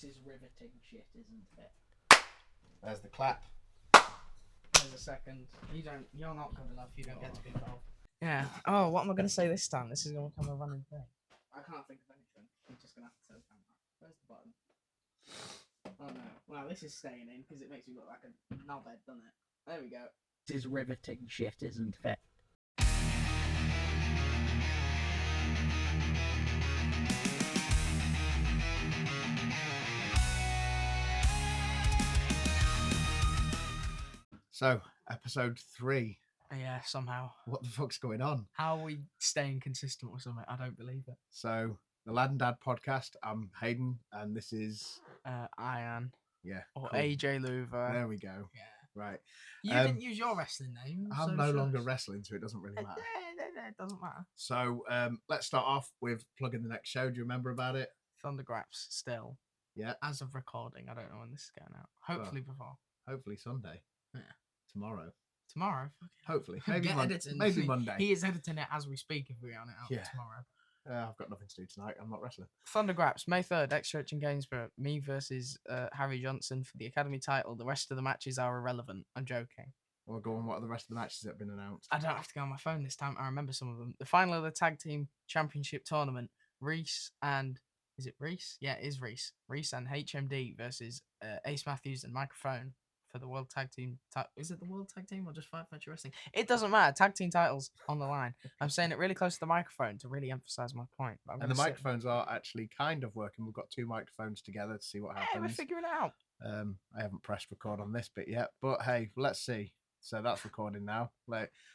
This is riveting shit, isn't it? There's the clap. There's a second. You're not good enough. You don't get to be involved. Yeah. Oh, what am I going to say this time? This is going to become a running thing. I can't think of anything. I'm just going to have to turn the camera. Where's the button? Oh no. Well, this is staying in because it makes me look like a knobhead, doesn't it? There we go. This is riveting shit, isn't it? So, episode 3. Yeah, somehow. What the fuck's going on? How are we staying consistent with something? I don't believe it. So, the Lad and Dad podcast. I'm Hayden, and this is Ian. Yeah. Or cool. AJ Loeve. There we go. Yeah. Right. You didn't use your wrestling name. I'm no longer wrestling, so it doesn't really matter. It doesn't matter. So, let's start off with plugging the next show. Do you remember about it? Thundergraphs still. Yeah. As of recording, I don't know when this is going out. Hopefully before. Hopefully Sunday. Yeah. Tomorrow. Hopefully. Maybe maybe Monday. He is editing it as we speak if we're on it out tomorrow. I've got nothing to do tonight. I'm not wrestling. Thundergraps, May 3rd, Exchurch in Gainsborough. Me versus Harry Johnson for the Academy title. The rest of the matches are irrelevant. I'm joking. Well, go on. What are the rest of the matches that have been announced? I don't have to go on my phone this time. I remember some of them. The final of the Tag Team Championship Tournament. Reese and... Is it Reese? Yeah, it is Reese. Reese and HMD versus Ace Matthews and Microphone for the World Tag Team. Is it the World Tag Team or just Fight Factory Wrestling? It doesn't matter. Tag Team titles on the line. I'm saying it really close to the microphone to really emphasize my point. And the microphones are actually kind of working. We've got 2 microphones together to see what happens. Yeah, we're figuring it out. I haven't pressed record on this bit yet, but hey, let's see. So that's recording now.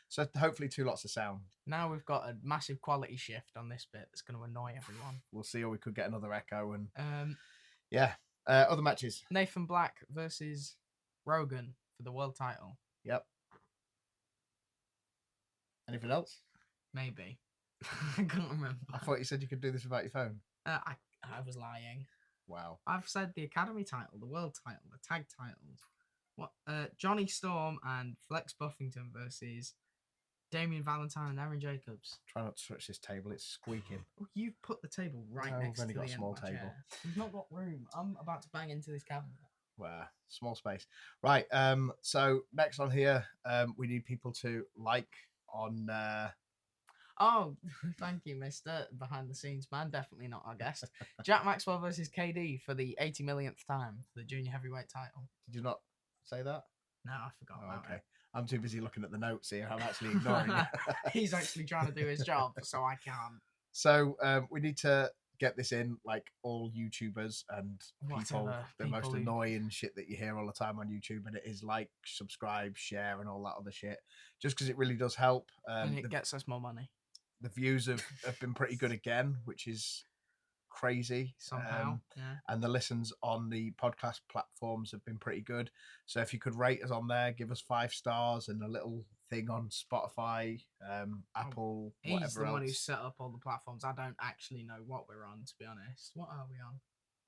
So hopefully 2 lots of sound. Now we've got a massive quality shift on this bit that's going to annoy everyone. We'll see, or we could get another echo. And yeah. Other matches. Nathan Black versus Rogan for the world title. Yep. Anything else? Maybe. I can't remember. I thought you said you could do this without your phone. I was lying. Wow. I've said the Academy title, the world title, the tag titles. What? Johnny Storm and Flex Buffington versus Damian Valentine and Aaron Jacobs. Try not to touch this table; it's squeaking. Oh, you've put the table right next to the end. We've only got a small table. We've not got room. I'm about to bang into this cabinet. Well, small space. Right. So next on here, we need people to like on. Oh, thank you, Mr. Behind the Scenes Man. Definitely not our guest. Jack Maxwell versus KD for the 80 millionth time for the junior heavyweight title. Did you not say that? No, I forgot. Okay. I'm too busy looking at the notes here. I'm actually ignoring it. He's actually trying to do his job, so I can't. So we need to get this in, like all YouTubers and people, the most annoying shit that you hear all the time on YouTube, and it is like, subscribe, share, and all that other shit. Just because it really does help. And it gets us more money. The views have been pretty good again, which is crazy somehow. And the listens on the podcast platforms have been pretty good. So if you could rate us on there, give us 5 stars and a little thing on Spotify, Apple, whatever else. He's the one who set up all the platforms. I don't actually know what we're on, to be honest. What are we on?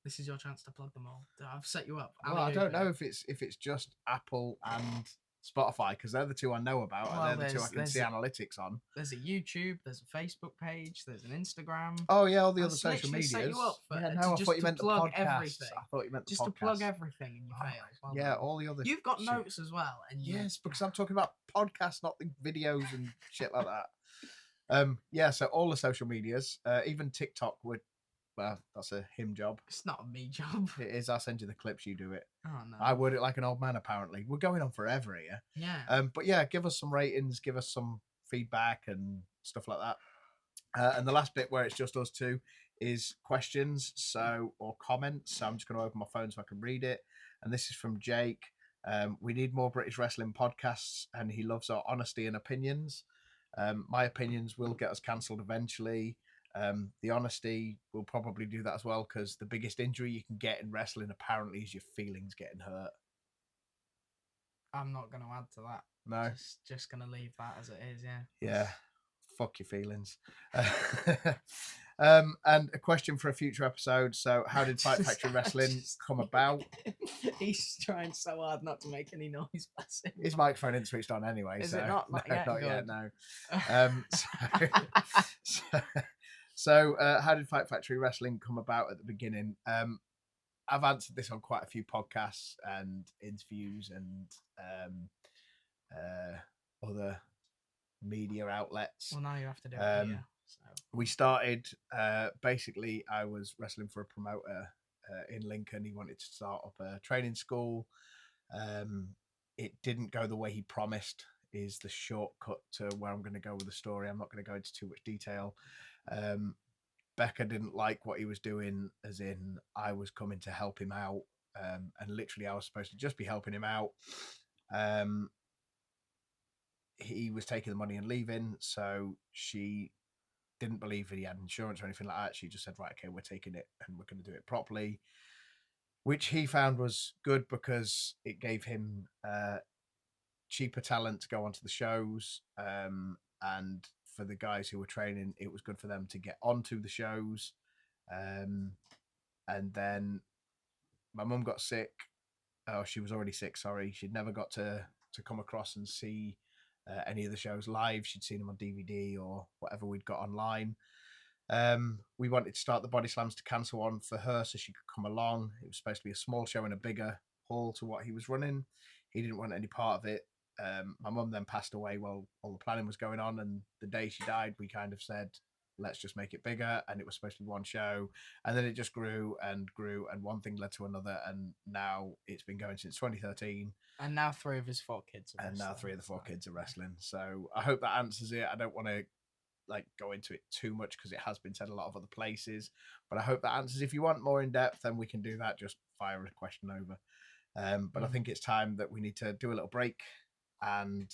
This is your chance to plug them all. I've set you up. Well, I don't know if it's just Apple and Spotify, because they're the 2 I know about, and they're the 2 I can see analytics on. There's a YouTube, there's a Facebook page, there's an Instagram. Oh yeah, all the other social medias. Set you up for, I thought you meant the podcast. Everything. I thought you meant the just podcast. To plug everything in your fails. Well, yeah, all the other. You've got notes as well, and yes, because I'm talking about podcasts, not the videos and shit like that. Yeah, so all the social medias, even TikTok would. Well, that's a him job. It's not a me job. It is. I'll send you the clips. You do it. Oh, no. I word it like an old man, apparently. We're going on forever here. Yeah. But yeah, give us some ratings, give us some feedback and stuff like that. And the last bit where it's just us 2 is questions, or comments. So I'm just going to open my phone so I can read it. And this is from Jake. We need more British wrestling podcasts, and he loves our honesty and opinions. My opinions will get us cancelled eventually. The honesty will probably do that as well, because the biggest injury you can get in wrestling apparently is your feelings getting hurt. I'm not going to add to that. No. Just going to leave that as it is, yeah. Yeah. Fuck your feelings. And a question for a future episode. So how did Fight Factory Wrestling come about? He's trying so hard not to make any noise. His microphone isn't switched on anyway. Is it not? Not yet? Not yet, no. So how did Fight Factory Wrestling come about at the beginning? I've answered this on quite a few podcasts and interviews and other media outlets. Well, now you have to do it here. So. We started, basically, I was wrestling for a promoter in Lincoln. He wanted to start up a training school. It didn't go the way he promised, is the shortcut to where I'm going to go with the story. I'm not going to go into too much detail. Becca didn't like what he was doing, as in I was coming to help him out. And literally I was supposed to just be helping him out. He was taking the money and leaving, so she didn't believe that he had insurance or anything like that. She just said, right, okay, we're taking it and we're going to do it properly, which he found was good because it gave him cheaper talent to go onto the shows. And for the guys who were training, it was good for them to get onto the shows. And then my mum got sick. Oh, she was already sick, sorry. She'd never got to come across and see any of the shows live. She'd seen them on DVD or whatever we'd got online. We wanted to start the Body Slams to cancel one for her so she could come along. It was supposed to be a small show in a bigger hall to what he was running. He didn't want any part of it. My mum then passed away while all the planning was going on, and the day she died, we kind of said, let's just make it bigger. And it was supposed to be one show, and then it just grew, and one thing led to another, and now it's been going since 2013. And now 3 of his 4 kids are and wrestling. now 3 of the 4 kids are wrestling. So I hope that answers it. I don't want to go into it too much because it has been said a lot of other places, but I hope that answers. If you want more in depth, then we can do that. Just fire a question over. But I think it's time that we need to do a little break and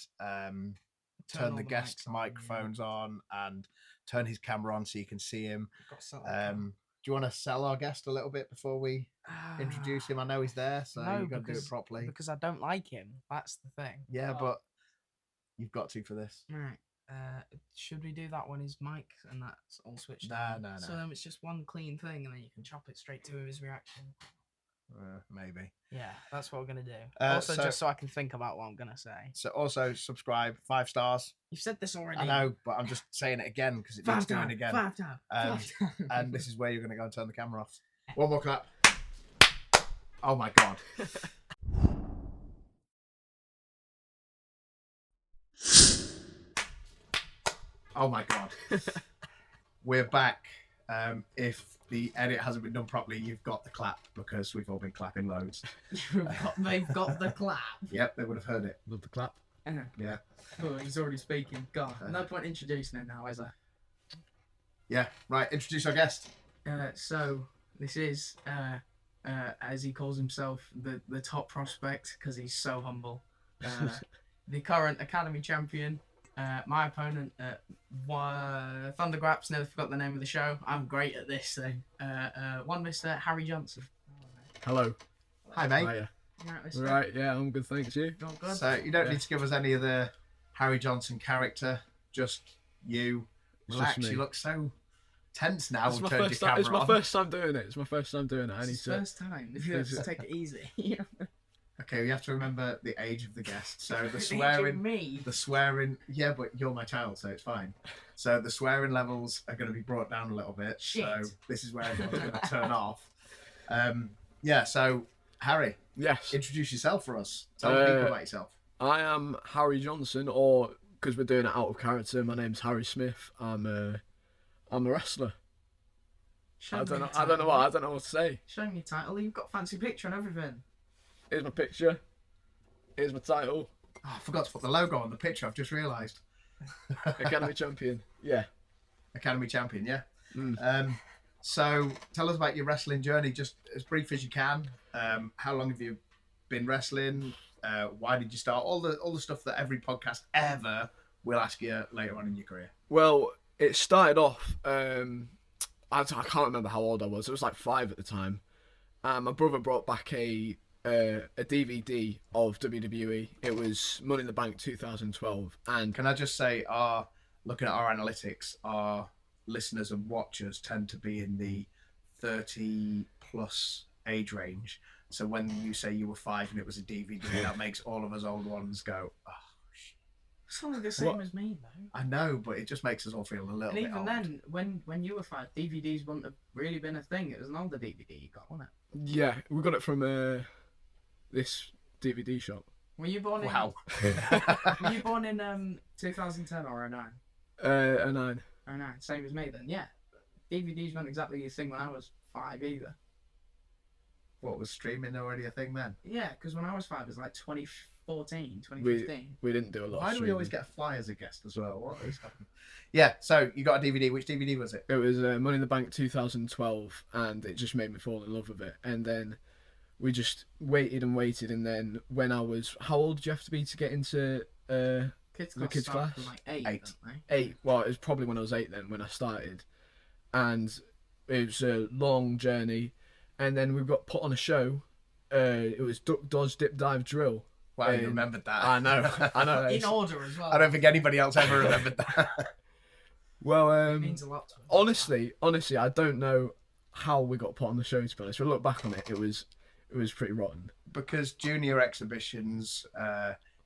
turn the guest microphones on and turn his camera on so you can see him. Do you want to sell our guest a little bit before we introduce him? I know he's there, so no, you've got to do it properly. Because I don't like him. That's the thing. Yeah, but you've got to for this. Right. Should we do that when his mic and that's all switched on? No. So then it's just one clean thing and then you can chop it straight to his reaction. Maybe. Yeah, that's what we're going to do. Also, just so I can think about what I'm going to say. So also subscribe, 5 stars. You've said this already. I know, but I'm just saying it again because it needs doing again. 5 times. And this is where you're going to go and turn the camera off. One more clap. Oh my God. Oh my God. We're back. If the edit hasn't been done properly, you've got the clap because we've all been clapping loads. They've got the clap. Yep, they would have heard it. Love the clap. Yeah. Oh, he's already speaking. God, no point introducing him now, is there? Yeah, right. Introduce our guest. So this is, as he calls himself, the top prospect because he's so humble. The current Academy champion. My opponent, Thundergraps, never forgot the name of the show. I'm great at this thing. One Mr. Harry Johnson. Hello. Hi, mate. Hiya. Right, Right, yeah, I'm good, thanks, you. All good. So you don't need to give us any of the Harry Johnson character, just you. Relax, Just me. you look so tense now. It's We've my, turned first your time, camera it's my on. first time doing it. It's my first time doing it. I need It's to. his first time. Just take it easy. Okay, we have to remember the age of the guest. So the Age of swearing, me. yeah, but you're my child, so it's fine. So the swearing levels are going to be brought down a little bit. Shit. So this is where everyone's going to turn off. Yeah, so Harry, Yes. introduce yourself for us. Tell the people about yourself. I am Harry Johnson, or because we're doing it out of character, my name's Harry Smith. I'm a wrestler. I don't know what to say. Show me your title. You've got a fancy picture and everything. Here's my picture. Here's my title. Oh, I forgot to put the logo on the picture. I've just realised. Academy champion. Yeah. Academy champion, yeah. Mm. So tell us about your wrestling journey, just as brief as you can. How long have you been wrestling? Why did you start? All the stuff that every podcast ever will ask you later on in your career. Well, it started off. I can't remember how old I was. It was like 5 at the time. My brother brought back a DVD of WWE. It was Money in the Bank 2012. And Can I just say, looking at our analytics, our listeners and watchers tend to be in the 30 plus age range. So when you say you were 5 and it was a DVD, that makes all of us old ones go, oh, shit. It's only the same What? as me, though. I know, but it just makes us all feel a little And bit even old. then, when you were 5, DVDs wouldn't have really been a thing. It was an older DVD you got, wasn't it? Yeah, we got it from this DVD shop. Were you born in? Wow. Were you born in 2010 or 09? A 9. 09, same as me then. Yeah, DVDs weren't exactly a thing when I was 5 either. What, was streaming already a thing then? Yeah, because when I was 5, it was like 2014, 2015. We didn't do a lot. Why of do we always streaming. get a fly as a guest as well? What is happening? Yeah, so you got a DVD. Which DVD was it? It was Money in the Bank 2012, and it just made me fall in love with it. And then we just waited and waited, and then when I was, how old did you have to be to get into Kids the kids' start class? from like 8, 8. don't they? 8? Well, it was probably when I was 8 then when I started, and it was a long journey. And then we got put on a show. It was Duck, Dodge, Dip, Dive, Drill. Wow, you remembered that. I know. In order as well. I don't think anybody else ever remembered that. Well, It means a lot to us. honestly, I don't know how we got put on the show. To be honest, when I look back on it, it was pretty rotten. Because junior exhibitions,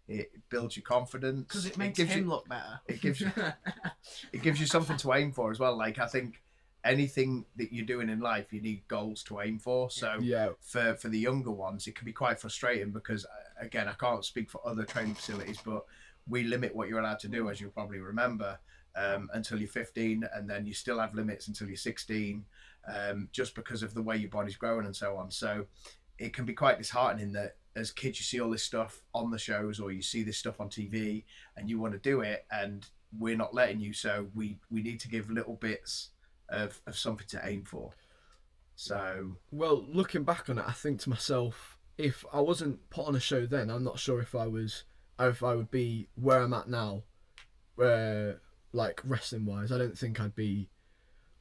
it builds your confidence. Because it makes gives him you, look better. It gives you something to aim for as well. Like, I think anything that you're doing in life, you need goals to aim for. So Yeah. for the younger ones, it can be quite frustrating because, again, I can't speak for other training facilities, but we limit what you're allowed to do, as you'll probably remember, until you're 15, and then you still have limits until you're 16, just because of the way your body's growing and so on. So it can be quite disheartening that as kids you see all this stuff on the shows, or you see this stuff on TV and you want to do it, and we're not letting you. So we need to give little bits of something to aim for. So Well, looking back on it, I think to myself, if I wasn't put on a show then, I'm not sure if I would be where I'm at now, like wrestling wise. I don't think I'd be.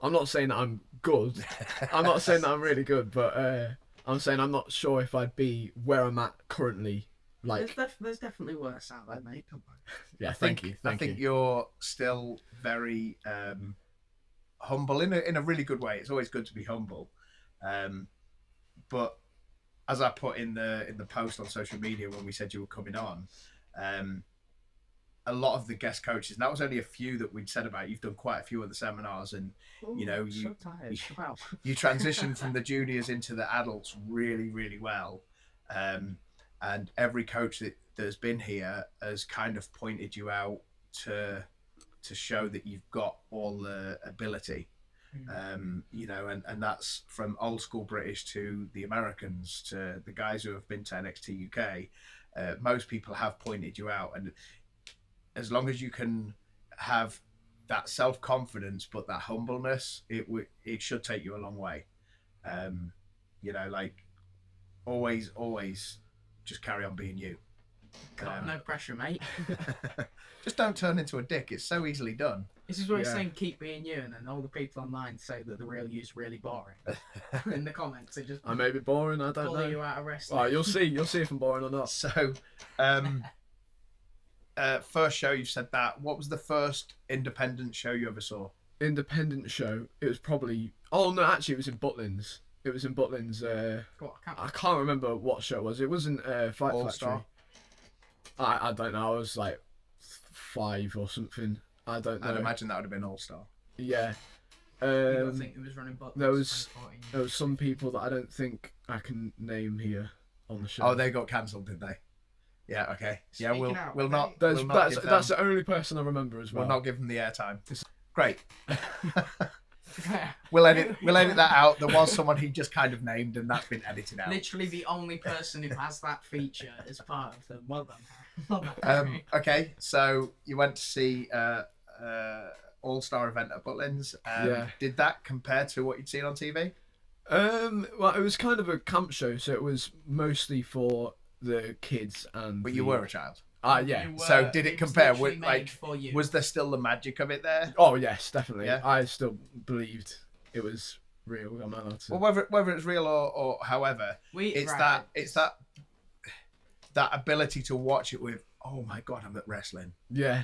I'm not saying that I'm good. I'm not saying that I'm really good, but I'm saying I'm not sure if I'd be where I'm at currently. Like, There's definitely worse out there, mate. yeah, I thank you. I think you're still very humble in a really good way. It's always good to be humble, but as I put in the post on social media when we said you were coming on, a lot of the guest coaches, and that was only a few that we'd said about. You've done quite a few of the seminars, and you know so tired. Wow. you transitioned from the juniors into the adults really, really well. And every coach that has been here has kind of pointed you out to show that you've got all the ability. You know, and that's from old school British to the Americans to the guys who have been to NXT UK. Most people have pointed you out, and as long as you can have that self-confidence but that humbleness, it should take you a long way. You know, like always just carry on being you. No pressure, mate. Just don't turn into a dick. It's so easily done. This is what he's Yeah. saying, keep being you, and then all the people online say that the real you's really boring. In the comments, they just I may be boring. I don't pull know. you out of wrestling. Well, you'll see. You'll see if I'm boring or not. So, first show you've said that. What was the first independent show you ever saw? Independent show. It was probably. Oh no, actually, it was in Butlins. It was in Butlins. What, I can't remember what show it was. It wasn't Fight All Factory. Star? I don't know. I was like 5 or something. I don't know. I'd imagine that would have been All Star. Yeah. you don't think it was running buttons? there was some people that I don't think I can name here on the show. Oh, they got cancelled, did they? Yeah. Okay. Yeah. Speaking out, We'll not. That's we'll not give that's them, the only person I remember as well. we'll not give them the airtime. Great. We'll edit that out. There was someone he just kind of named, and that's been edited out. Literally the only person who has that feature as part of the well done. Okay, so you went to see All-Star event at Butlins. Yeah. Did that compare to what you'd seen on TV? Well, it was kind of a camp show, so it was mostly for the kids and. But you were a child. Yeah. So did it compare? literally Like, made for you. was there still the magic of it there? Oh yes, definitely. Yeah. I still believed it was real. I'm not allowed to. Well, whether it's real or however, it's that ability to watch it with. Oh my god, I'm at wrestling. Yeah.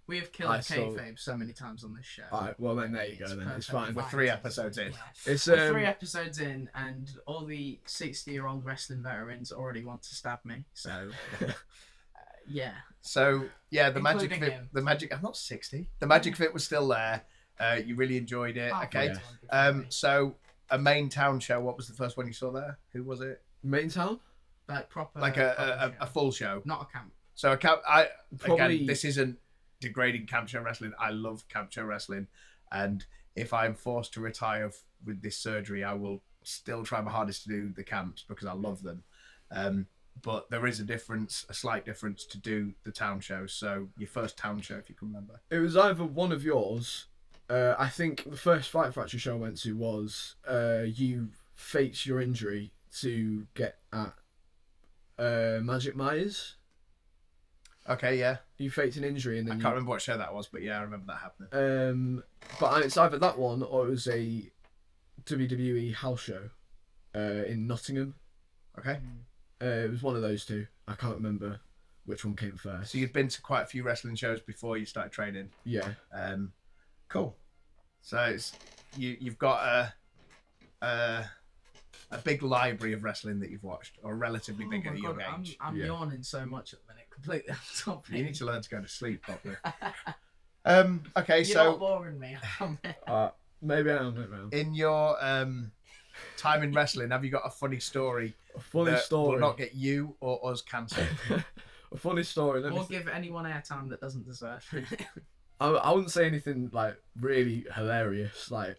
We have killed I saw- kayfabe so many times on this show. Alright, well then there you go. Then it's fine. We're 3 episodes in. It's We're 3 episodes in, and all the 60-year-old wrestling veterans already want to stab me. So, Yeah. So yeah, the magic Including fit, him. the magic. I'm not 60. The magic fit was still there. You really enjoyed it. Halfway Okay. to 100 for me. So a main town show. What was the first one you saw there? Who was it? Main town? Like proper. Like proper a show. full show. Not a camp. So Probably- again, this isn't degrading camp show wrestling. I love camp show wrestling, and if I'm forced to retire with this surgery, I will still try my hardest to do the camps because I love them. But there is a slight difference to do the town show. So your first town show, if you can remember. It was either one of yours. I think the first Fight Factory show I went to was you faked your injury to get at Magic Myers. Okay, yeah. You faked an injury and I then can't remember what show that was, but yeah, I remember that happening. But it's either that one or it was a WWE house show in Nottingham. Okay. It was one of those two. I can't remember which one came first. So you'd been to quite a few wrestling shows before you started training. Yeah. Cool. So you've got a big library of wrestling that you've watched, or relatively big at a young age. I'm Yeah. yawning so much at the minute, completely off topic. You need to learn to go to sleep properly. Okay, You're so not boring me. Maybe I am. Maybe I am. in your time in wrestling, have you got a funny story A funny that story. will not get you or us cancelled? A funny story. Let me Or give anyone airtime that doesn't deserve it. I wouldn't say anything like really hilarious, like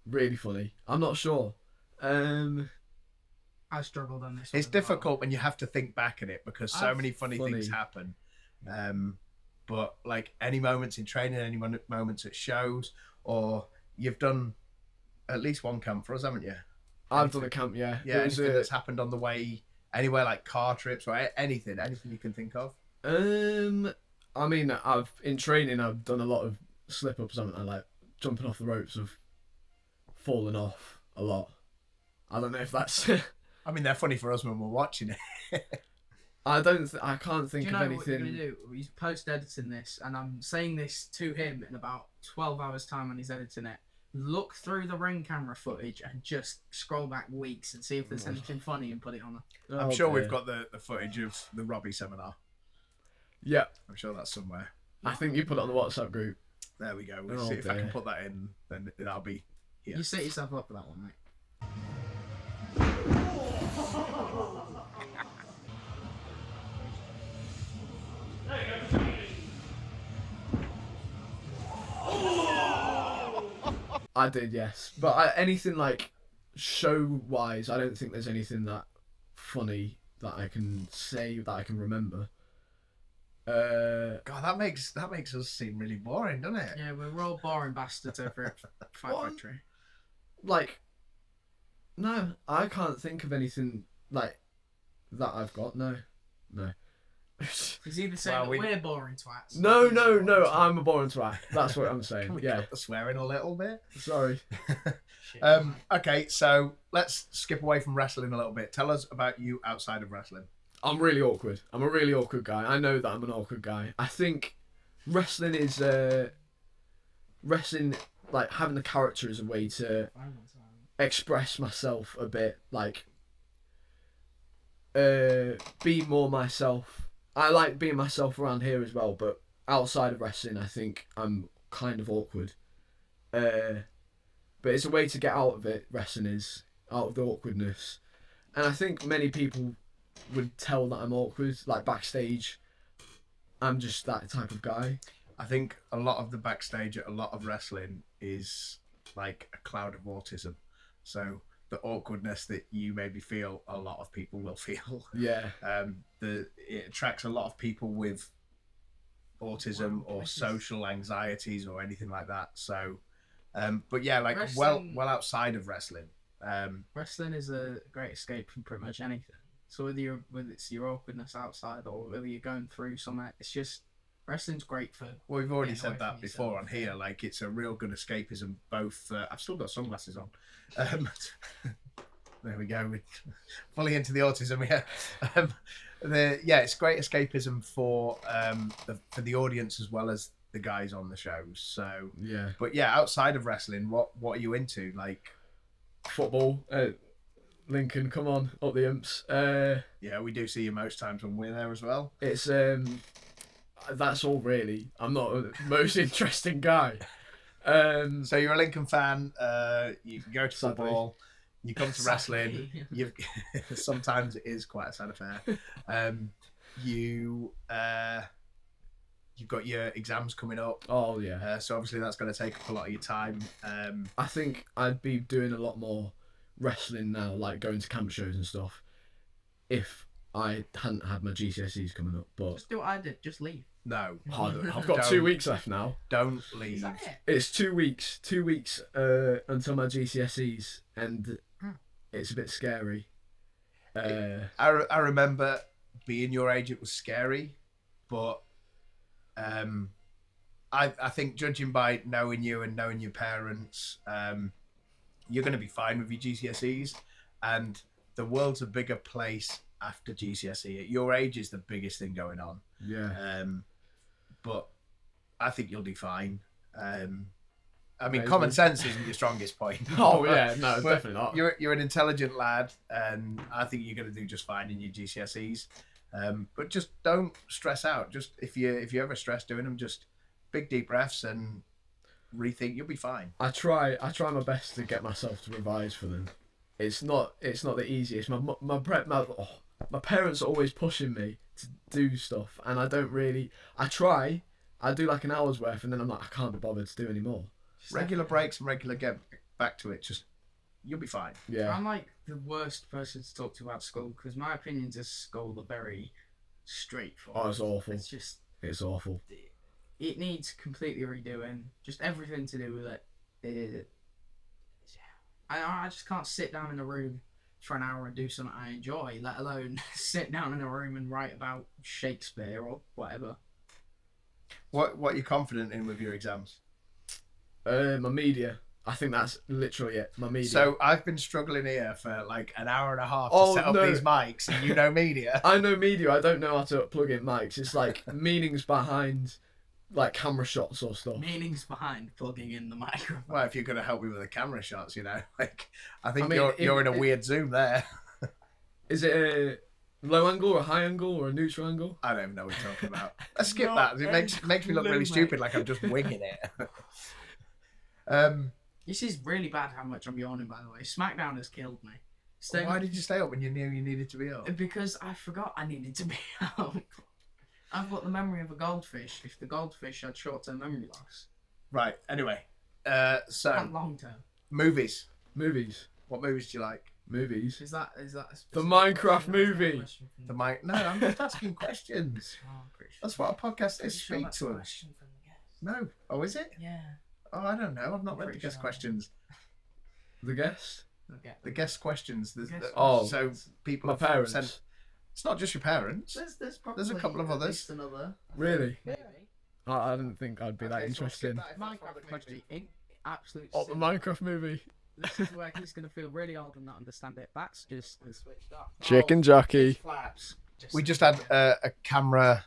really funny. I'm not sure. I struggled on this one. It's as well. difficult when you have to think back at it because so I've many funny things happen. But like any moments in training, any moments at shows, or you've done at least one camp for us, haven't you? I've done a camp, yeah. Yeah, It was anything that's happened on the way, anywhere like car trips or anything you can think of. I mean, in training I've done a lot of slip ups, haven't I? Like jumping off the ropes, of falling off a lot. I don't know if that's. I mean, they're funny for us when we're watching it. I can't Do think you of know anything. what you're gonna do? He's post editing this, and I'm saying this to him in about 12 hours time when he's editing it. Look through the ring camera footage and just scroll back weeks and see if there's anything funny and put it on. I'm sure we've got the footage of the Robbie seminar. Yeah, I'm sure that's somewhere. I think you put it on the WhatsApp group. There we go. We'll Oh, see if I can dear. put that in, then that'll be here. You set yourself up for that one, mate. I did, yes. But anything like show-wise, I don't think there's anything that funny that I can say that I can remember. God, that makes us seem really boring, doesn't it? Yeah, we're all boring bastards over at Fight What? Factory. Like, no, I can't think of anything like that I've got. No. He's either saying Well, that we're boring twats. No, I'm a boring twat. That's what I'm Can saying. we Yeah, cut the swearing a little bit? sorry. Shit, man. Okay, so let's skip away from wrestling a little bit. Tell us about you outside of wrestling. I'm really awkward. I'm a really awkward guy. I know that I'm an awkward guy. I think wrestling is like having the character as a way to express myself a bit, like be more myself. I like being myself around here as well, but outside of wrestling I think I'm kind of awkward. But it's a way to get out of it. Wrestling is out of the awkwardness, and I think many people would tell that I'm awkward. Like backstage, I'm just that type of guy. I think a lot of the backstage at a lot of wrestling is like a cloud of autism. So the awkwardness that you maybe feel, a lot of people will feel. Yeah. It attracts a lot of people with autism or social anxieties or anything like that. So, but yeah, like Wrestling- well outside of wrestling. Wrestling is a great escape from pretty much anything. So whether it's your awkwardness outside or whether you're going through something, it's just wrestling's great for. Well, we've already Getting said away that from before yourself, on here. yeah. Like, it's a real good escapism. Both, I've still got sunglasses on. There we go. We're fully into the autism here. It's great escapism for the audience as well as the guys on the shows. So, Yeah. but yeah, outside of wrestling, what are you into? Like, Football. Lincoln, come on, up the imps. Yeah, we do see you most times when we're there as well. It's that's all really. I'm not the most interesting guy. So you're a Lincoln fan. You can go to Sadly. football. You come to wrestling. You sometimes it is quite a sad affair. You've got your exams coming up. Oh yeah. So obviously that's going to take up a lot of your time. I think I'd be doing a lot more wrestling now, like going to camp shows and stuff, if I hadn't had my GCSEs coming up. But Just do what I did. Just leave. No, I've got Don't. 2 weeks left now. don't Is leave. that it? It's 2 weeks. 2 weeks until my GCSEs, and it's a bit scary. I remember being your age, it was scary, but I think judging by knowing you and knowing your parents, you're going to be fine with your GCSEs, and the world's a bigger place after GCSE. At your age is the biggest thing going on. Yeah. But I think you'll do fine. I mean, Maybe. common sense isn't your strongest point. Oh yeah, no, But definitely not. You're an intelligent lad, and I think you're going to do just fine in your GCSEs. But just don't stress out. Just if you ever stress doing them, just big deep breaths and rethink. You'll be fine. I try my best to get myself to revise for them. It's not the easiest. My parents are always pushing me to do stuff, and I don't really. I try. I do like an hour's worth, and then I'm like, I can't be bothered to do any more. Regular breaks and regular get back to it. Just you'll be fine. Yeah. I'm like the worst person to talk to about school because my opinions of school are very straightforward. Oh, it's awful. It's just It's awful. it needs completely redoing. Just everything to do with it. I just can't sit down in a room for an hour and do something I enjoy, let alone sit down in a room and write about Shakespeare or whatever. What are you confident in with your exams? My media. I think that's literally it. My media. So I've been struggling here for like an hour and a half to Oh, set up no. these mics, and you know media. I know media. I don't know how to plug in mics. It's like meanings behind, like camera shots or stuff. Meanings behind plugging in the microphone. Well, if you're going to help me with the camera shots, like I think I mean, you're in a if- weird zoom there. Is it a low angle or a high angle or a neutral angle? I don't even know what you're talking about. Let's skip No, that. It makes me look clue, really mate. stupid, like I'm just winging it. This is really bad how much I'm yawning, by the way. SmackDown has killed me. Why did you stay up when you knew you needed to be up? Because I forgot I needed to be up. I've got the memory of a goldfish. If the goldfish had short-term memory loss, Right. Anyway, so and long-term. movies. Movies. What movies do you like? Movies. Is that a The specific Minecraft question? movie. The mic? No, I'm just asking questions. Oh, pretty sure. That's what a podcast Pretty is. sure Speak that's to a us. question from the guest. No. Oh, is it? Yeah. Oh, I don't know. I've not read the Pretty guest sure. questions. The guest. Okay. The guest questions. Guest Oh, so people My have parents. sent- It's not just your parents. There's There's a couple of at others. least another. Really? Maybe. I didn't think I'd be that Okay, so let's skip interesting. that. Minecraft question. Absolute. Oh, the Minecraft movie. This is where he's gonna feel really old and not understand it. That's just switched off. Chicken jockey. Flaps. We just had a camera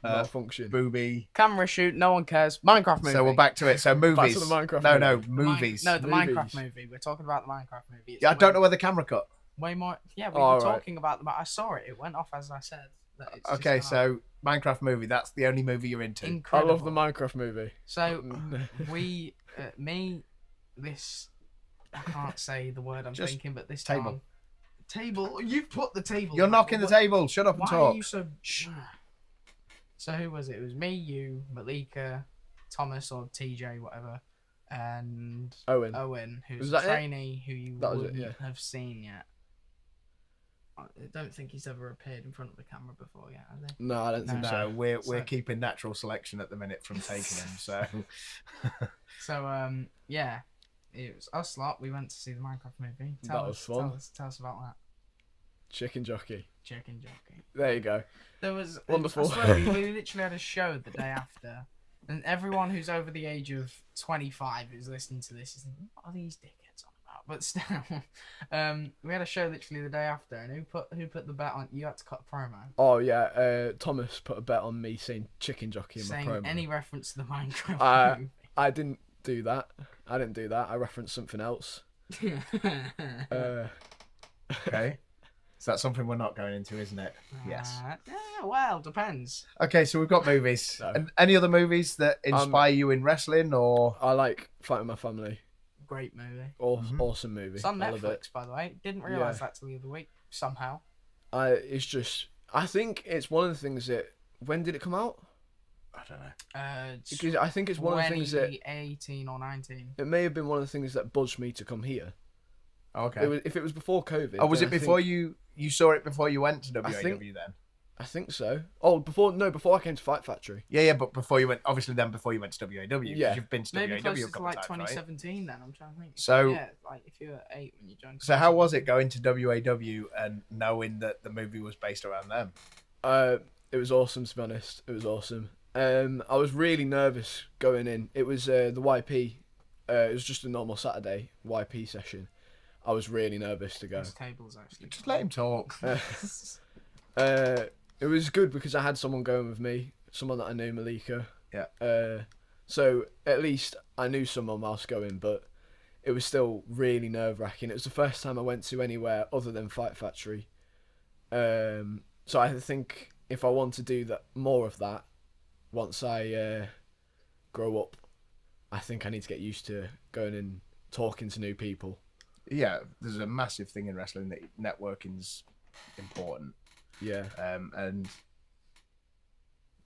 Malfunction. booby. Camera shoot. No one cares. Minecraft movie. So we're back to it. So movies. Back to the Minecraft no, movie. movies. No, the Movies. Minecraft movie. We're talking about the Minecraft movie. It's Yeah, I way- don't know where the camera cut. Way more. Yeah, we Oh, were right. talking about them. I saw it. It went off as I said. That it's just Okay, gone off. so Minecraft movie. That's the only movie you're into. I Incredible. love the Minecraft movie. So this. I can't say the word I'm Just thinking, but this table. time. Table. You've put the table. You're back. knocking the What- table. Shut up and Why talk. are you so? So who was it? It was me, you, Malika, Thomas, or TJ, whatever, and Owen. Owen, who's Was a that it? trainee who you That was it, wouldn't yeah. have seen yet. I don't think he's ever appeared in front of the camera before yet, has he? No, I don't think No, so. we're So- keeping natural selection at the minute from taking him. So So yeah, it was us lot. We went to see the Minecraft movie. That was fun. Tell us about that. Chicken jockey. Chicken jockey. There you go. There was Wonderful. I swear, we literally had a show the day after, and everyone who's over the age of 25 who's listening to this is thinking, "What are these dickheads on about?" But still, we had a show literally the day after, and who put the bet on? You had to cut a promo Oh yeah, Thomas put a bet on me saying chicken jockey in my saying promo. any reference to the Minecraft movie. I didn't do that. I referenced something else. Okay. So that's something we're not going into, isn't it? Yes. Yeah, well, depends. Okay, so we've got movies. No. And any other movies that inspire you in wrestling or? I like Fighting My Family. Great movie. Awesome movie. It's on I love it. Netflix, by the way. Didn't realise that till the other week, somehow. I think it's one of the things that. When did it come out? I don't know. Because I think it's one of the things that. 2018 or 19. It may have been one of the things that buzzed me to come here. Okay. If it was before COVID. Oh, was then it before you saw it before you went to WAW then? I think so. Oh, before I came to Fight Factory. Yeah, but before you went, obviously then before you went to WAW, Yeah. you've been to Maybe WAW a closer to couple like of times, right? 2017 then, I'm trying to think. So- yeah, like if you were 8 when you joined. So how was it going to WAW and knowing that the movie was based around them? It was awesome, to be honest. It was awesome. I was really nervous going in. It was the YP. It was just a normal Saturday YP session. I was really nervous to go. Those tables actually. Just let him talk. It was good because I had someone going with me, someone that I knew, Malika. Yeah. So at least I knew someone whilst going, but it was still really nerve-wracking. It was the first time I went to anywhere other than Fight Factory. So I think if I want to do more of that, once I grow up, I think I need to get used to going and talking to new people. Yeah, there's a massive thing in wrestling that networking's important. Yeah. And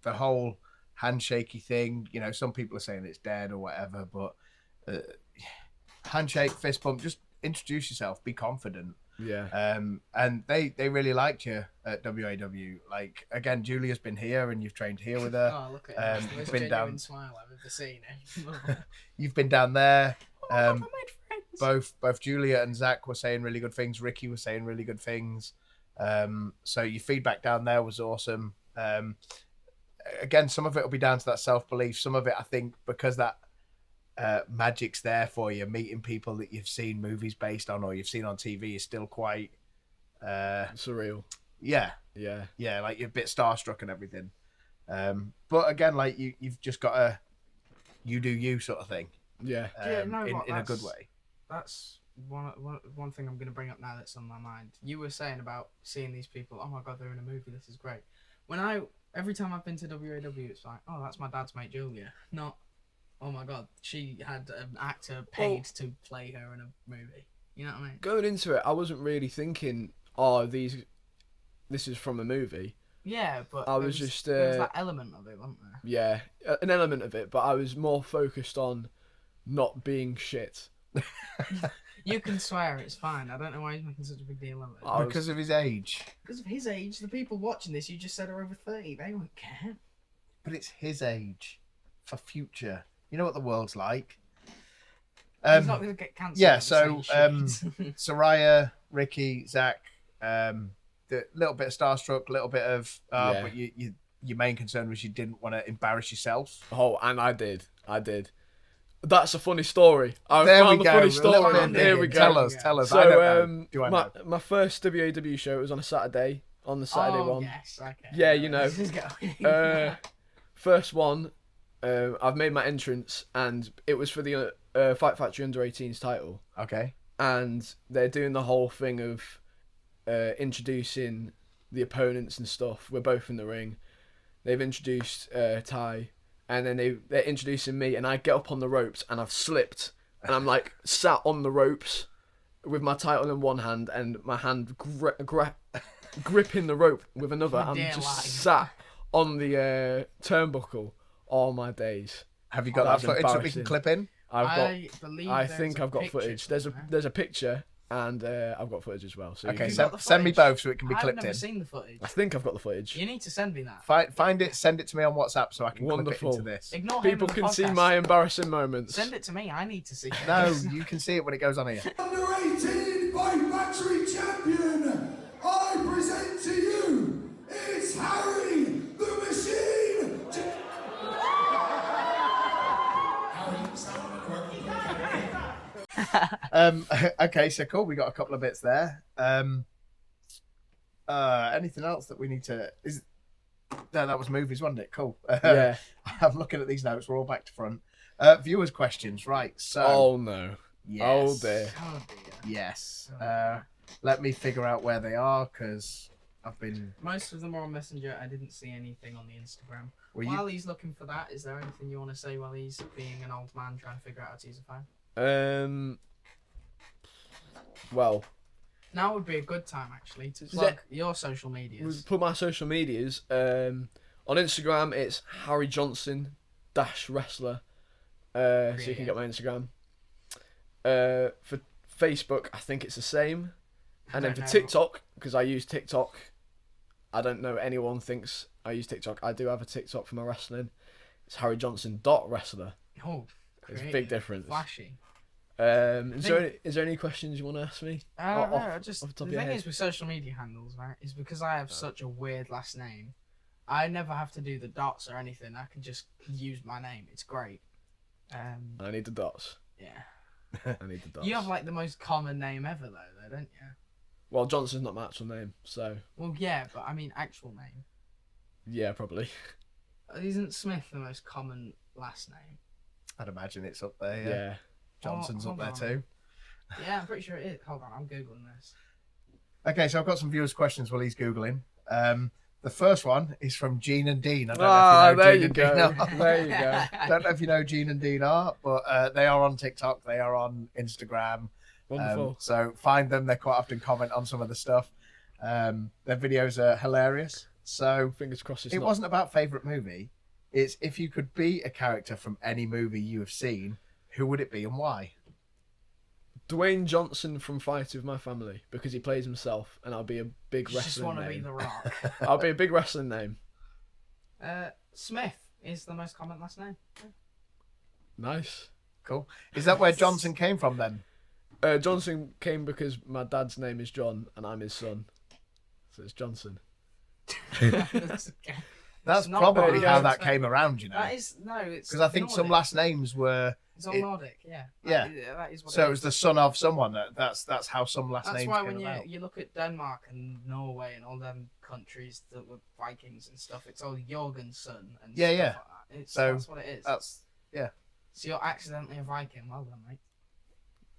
the whole handshakey thing, some people are saying it's dead or whatever, but handshake, fist bump, just introduce yourself, be confident. Yeah. And they really liked you at WAW. Like, again, Julia's been here and you've trained here with her. Oh, look at him. You've Been been down. down. Smile I've ever seen You've been down there. I made friends. Both Julia and Zach were saying really good things. Ricky was saying really good things. So your feedback down there was awesome. Again, some of it will be down to that self-belief. Some of it, I think, because that magic's there for you, meeting people that you've seen movies based on or you've seen on TV is still quite surreal. Yeah, like you're a bit starstruck and everything. But again, like you've just got a you do you sort of thing. Yeah. In a good way. That's one thing I'm going to bring up now that's on my mind. You were saying about seeing these people. Oh my god, they're in a movie. This is great. Every time I've been to WAW, it's like, oh, that's my dad's mate Julia. Not, oh my god, she had an actor paid to play her in a movie. You know what I mean? Going into it, I wasn't really thinking, oh, this is from a movie. Yeah, but I was just there was that element of it, wasn't there? Yeah, an element of it, but I was more focused on not being shit. You can swear, it's fine. I don't know why he's making such a big deal of it. Because of his age. Because of his age, the people watching this, you just said are over 30. They won't care. But it's his age for future. You know what the world's like. He's not going to get cancelled. Yeah, so Soraya, Ricky, Zach, the little bit of starstruck, little bit of but your main concern was you didn't want to embarrass yourself. Oh, and I did. That's a funny story. There we go. Funny story. Here we go. Tell us. So, I don't know. Do I know? My first WAW show was on a Saturday. On the Saturday one. Yes, okay. Yeah, you know. This is going. First one, I've made my entrance, and it was for the Fight Factory Under 18s title. Okay. And they're doing the whole thing of introducing the opponents and stuff. We're both in the ring. They've introduced Ty. And then they're introducing me, and I get up on the ropes, and I've slipped, and I'm like sat on the ropes with my title in one hand and my hand gripping the rope with another. I'm just sat on the turnbuckle all my days. Have you got that footage that we can clip in? I think I've got footage. There's a picture. And I've got footage as well. So okay, send me both so it can be clipped in. I've never seen the footage. I think I've got the footage. You need to send me that. Find it, send it to me on WhatsApp so I can clip it into this. Ignore People can see my embarrassing moments. Send it to me. I need to see it. No, you can see it when it goes on here. Under 18 Fight Factory champion, I present to you, it's Harry the Machine. Okay, so cool. We got a couple of bits there. Anything else that we need to? No, that was movies, wasn't it? Cool. Yeah. I'm looking at these notes. We're all back to front. Viewers' questions, right? So. Oh no. Yes. Oh dear. Oh dear. Yes. let me figure out where they are because I've been. Most of them are on Messenger. I didn't see anything on the Instagram. Were you? While he's looking for that, is there anything you want to say while he's being an old man trying to figure out how to use a phone? Well, Now would be a good time actually to Is plug it- your social medias. put my social medias. On Instagram, it's Harry Johnson -wrestler. So you can get my Instagram. For Facebook, I think it's the same. And then for don't know. TikTok, because I use TikTok, I don't know anyone thinks I use TikTok. I do have a TikTok for my wrestling. It's Harry Johnson .wrestler. Oh, There's a creative, big difference. Flashy. Is there any questions you want to ask me? No, Off just the top the of your thing head? is with social media handles, right? Is because I have such a weird last name. I never have to do the dots or anything. I can just use my name. It's great. I need the dots. Yeah. I need the dots. You have like the most common name ever, though, don't you? Well, Johnson's not my actual name, so Well, yeah, but I mean actual name. yeah, probably. Isn't Smith the most common last name? I'd imagine it's up there. Yeah. Yeah. Johnson's Oh, up there hold too. Yeah, I'm pretty sure it is. Hold on, I'm googling this. Okay, so I've got some viewers' questions while he's googling. The first one is from Gene and Dean. I don't Ah, know if you know there Gene you and go. Dean are. There you go. Don't know if you know Gene and Dean are, but they are on TikTok. They are on Instagram. Wonderful. So find them. They quite often comment on some of the stuff. Their videos are hilarious. So Fingers crossed it's it not. wasn't about favorite movie. It's if you could be a character from any movie you have seen, who would it be and why? Dwayne Johnson from Fight with My Family, because he plays himself, and I'll be a big You just wrestling want to be name. the Rock. I'll be a big wrestling name. Smith is the most common last name. Nice. Cool. Is that where Johnson came from then? Johnson came because my dad's name is John, and I'm his son. So it's Johnson. That's not probably very how good. that came around, you know. That is no, it's Because I think some Nordic. last names were. It's all it- Nordic, yeah. Yeah. That is what So it it was is. the son of someone. That's how some last That's names why came when about. you look at Denmark and Norway and all them countries that were Vikings and stuff, it's all Jorgensen and Yeah, stuff yeah. like that. So, That's what it is. That's So you're accidentally a Viking. Well done, mate.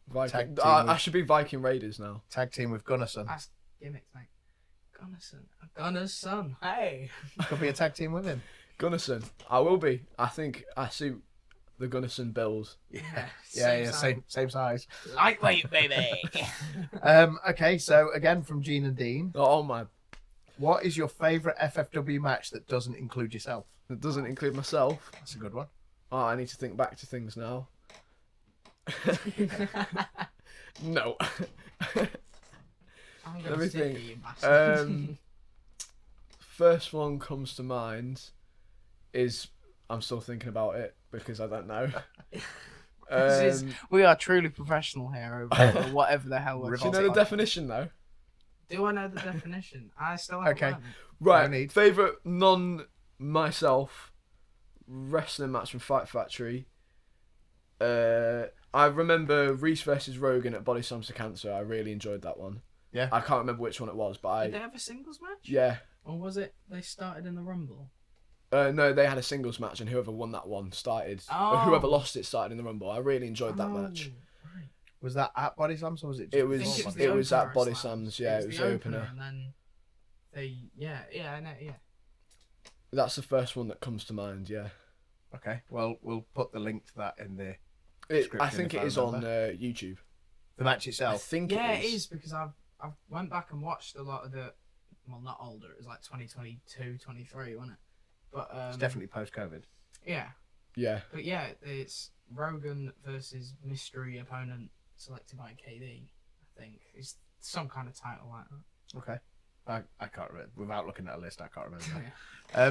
Viking. Tag team I with- should be Viking Raiders now. tag team with Gunnarsson. That's gimmicks, mate. Gunner's son. Hey. Could be a tag team with him. Gunnarsson. I will be. I think I suit the Gunnarsson bills. Yeah, same size. Lightweight, baby. Okay, so again from Gene and Dean, Oh my. what is your favourite FFW match that doesn't include yourself? It doesn't include myself. That's a good one. Oh, I need to think back to things now. No. I'm Let gonna me stick think. you, bastard. First one comes to mind is I'm still thinking about it because I don't know. This is- Um, we are truly professional here over whatever the hell we're do you know talking the definition though? Do I know the definition? I still haven't Okay. learned it. Right. need. Favorite non myself wrestling match from Fight Factory. I remember Reese versus Rogan at Body Slams to Cancer. I really enjoyed that one. Yeah. I can't remember which one it was, but Did they have a singles match? yeah. Or was it they started in the Rumble? No, they had a singles match, and whoever won that one started. Or Oh. whoever lost it started in the Rumble. I really enjoyed that match. Oh, right. Was that at Body Slams or was it? Just It I was. think before the It was opener at Body as well. Slams. Yeah, it was the opener. And then they, I know, yeah. That's the first one that comes to mind. Yeah. Okay, well we'll put the link to that in the I Description think if it I is on remember. YouTube. the match I itself. think Yeah, it is. because I've went back and watched a lot of the, well, not older. It was like 2022, 23, wasn't it? But It's definitely post-COVID. yeah. Yeah. But yeah, it's Rogan versus mystery opponent selected by KD. I think it's some kind of title like that. Okay, I can't remember without looking at a list. I can't remember.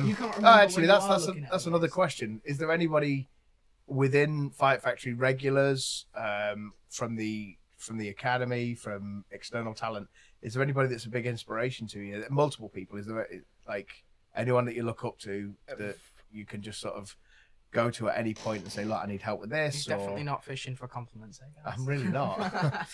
You can't Oh, remember actually, when you are that's looking at that's the another list. question. Is there anybody within Fight Factory regulars, from the academy, from external talent? Is there anybody that's a big inspiration to you? Multiple people. Is there like anyone that you look up to that you can just sort of go to at any point and say, "Look, I need help with this"? He's or, definitely not fishing for compliments, eh, guys? I'm really not.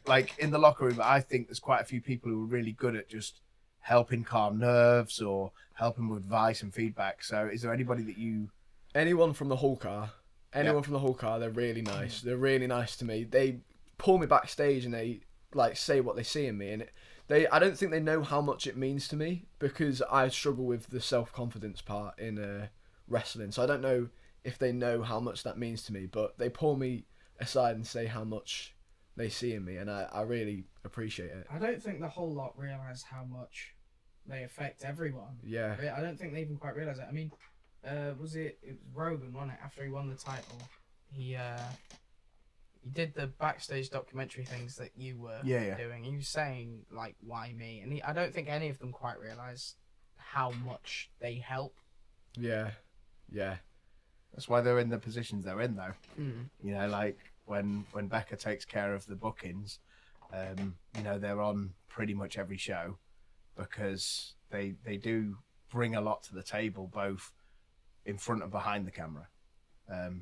Like in the locker room, I think there's quite a few people who are really good at just helping calm nerves or helping with advice and feedback. So, is there anybody that you? Anyone from the Hull car, they're really nice. They're really nice to me. They pull me backstage and they like say what they see in me, and I don't think they know how much it means to me, because I struggle with the self-confidence part in wrestling. So I don't know if they know how much that means to me, but they pull me aside and say how much they see in me, and I really appreciate it. I don't think the whole lot realise how much they affect everyone. Yeah. I don't think they even quite realise it. I mean, it was Rogan, wasn't it? After he won the title, he did the backstage documentary things that you were doing. He was saying, like, why me? And I don't think any of them quite realise how much they help. Yeah. That's why they're in the positions they're in, though. Mm. You know, like when Becca takes care of the bookings, you know, they're on pretty much every show because they do bring a lot to the table, both in front and behind the camera.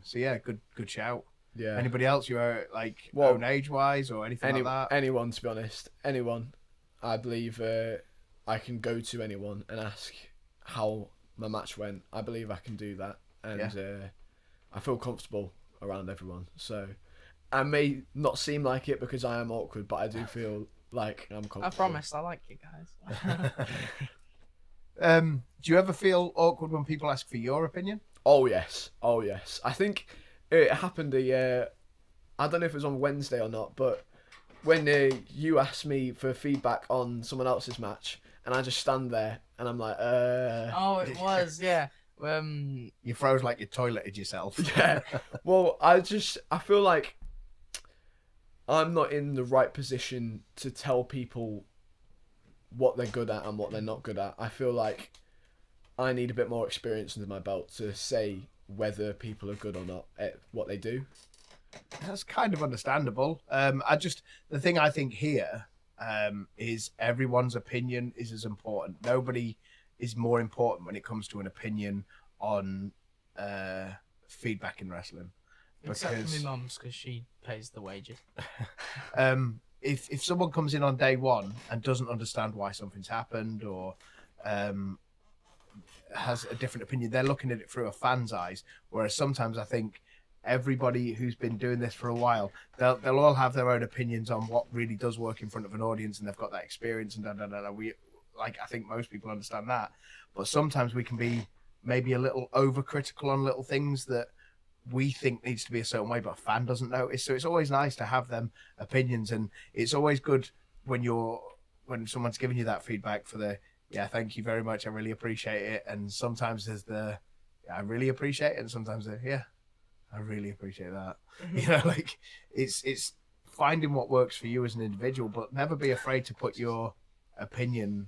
So yeah, good shout. Yeah. Anybody else you are like own age wise or anything like that? Anyone, to be honest, anyone. I believe I can go to anyone and ask how my match went. I believe I can do that, and I feel comfortable around everyone. So I may not seem like it because I am awkward, but I do feel like I'm comfortable. I promise, I like you guys. Do you ever feel awkward when people ask for your opinion? Oh yes. I think it happened I don't know if it was on Wednesday or not, but when you asked me for feedback on someone else's match, and I just stand there and I'm like, Oh, it was, yeah. You froze like you toileted yourself. Yeah. Well, I feel like I'm not in the right position to tell people what they're good at and what they're not good at. I feel like I need a bit more experience under my belt to say whether people are good or not at what they do. That's kind of understandable. The thing I think here is everyone's opinion is as important. Nobody is more important when it comes to an opinion on feedback in wrestling. Except for my mum's, because she pays the wages. If someone comes in on day one and doesn't understand why something's happened or has a different opinion, they're looking at it through a fan's eyes. Whereas sometimes I think everybody who's been doing this for a while, they'll all have their own opinions on what really does work in front of an audience, and they've got that experience and I think most people understand that. But sometimes we can be maybe a little overcritical on little things that we think needs to be a certain way, but a fan doesn't notice. So it's always nice to have them opinions, and it's always good when someone's giving you that feedback for the thank you very much, I really appreciate it. And sometimes there's I really appreciate it, and sometimes I really appreciate that. You know, like it's finding what works for you as an individual, but never be afraid to put your opinion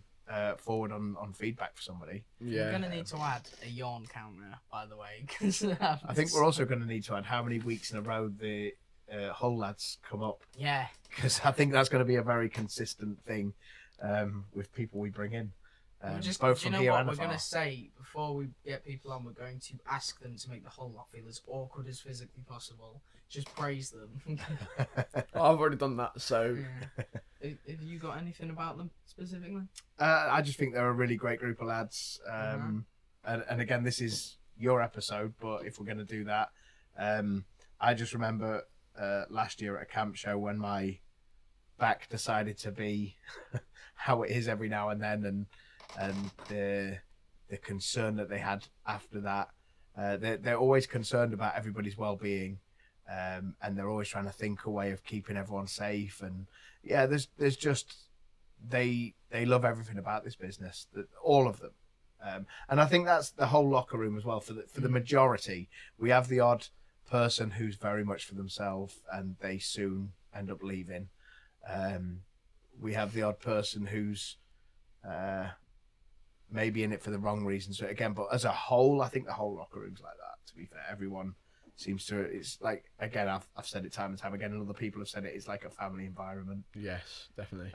forward on feedback for somebody. Yeah. We're going to need to add a yawn counter, by the way. Cause I think we're also going to need to add how many weeks in a row the Hull lads come up. Yeah. Because I think that's going to be a very consistent thing with people we bring in. Both from here and we're afar. going to say before we get people on, we're going to ask them to make the whole lot feel as awkward as physically possible. Just praise them. I've already done that, so Have you got anything about them specifically? I just think they're a really great group of lads. And again, this is your episode, but if we're going to do that, I just remember last year at a camp show when my back decided to be how it is every now and then, and the concern that they had after that. They're always concerned about everybody's well-being, and they're always trying to think a way of keeping everyone safe. And there's just they love everything about this business, all of them. And I think that's the whole locker room as well. For the majority, we have the odd person who's very much for themselves and they soon end up leaving. We have the odd person who's maybe in it for the wrong reasons. So again, but as a whole, I think the whole locker room's like that. To be fair, everyone seems to. It's like, again, I've said it time and time again, and other people have said it. It's like a family environment. yes, definitely.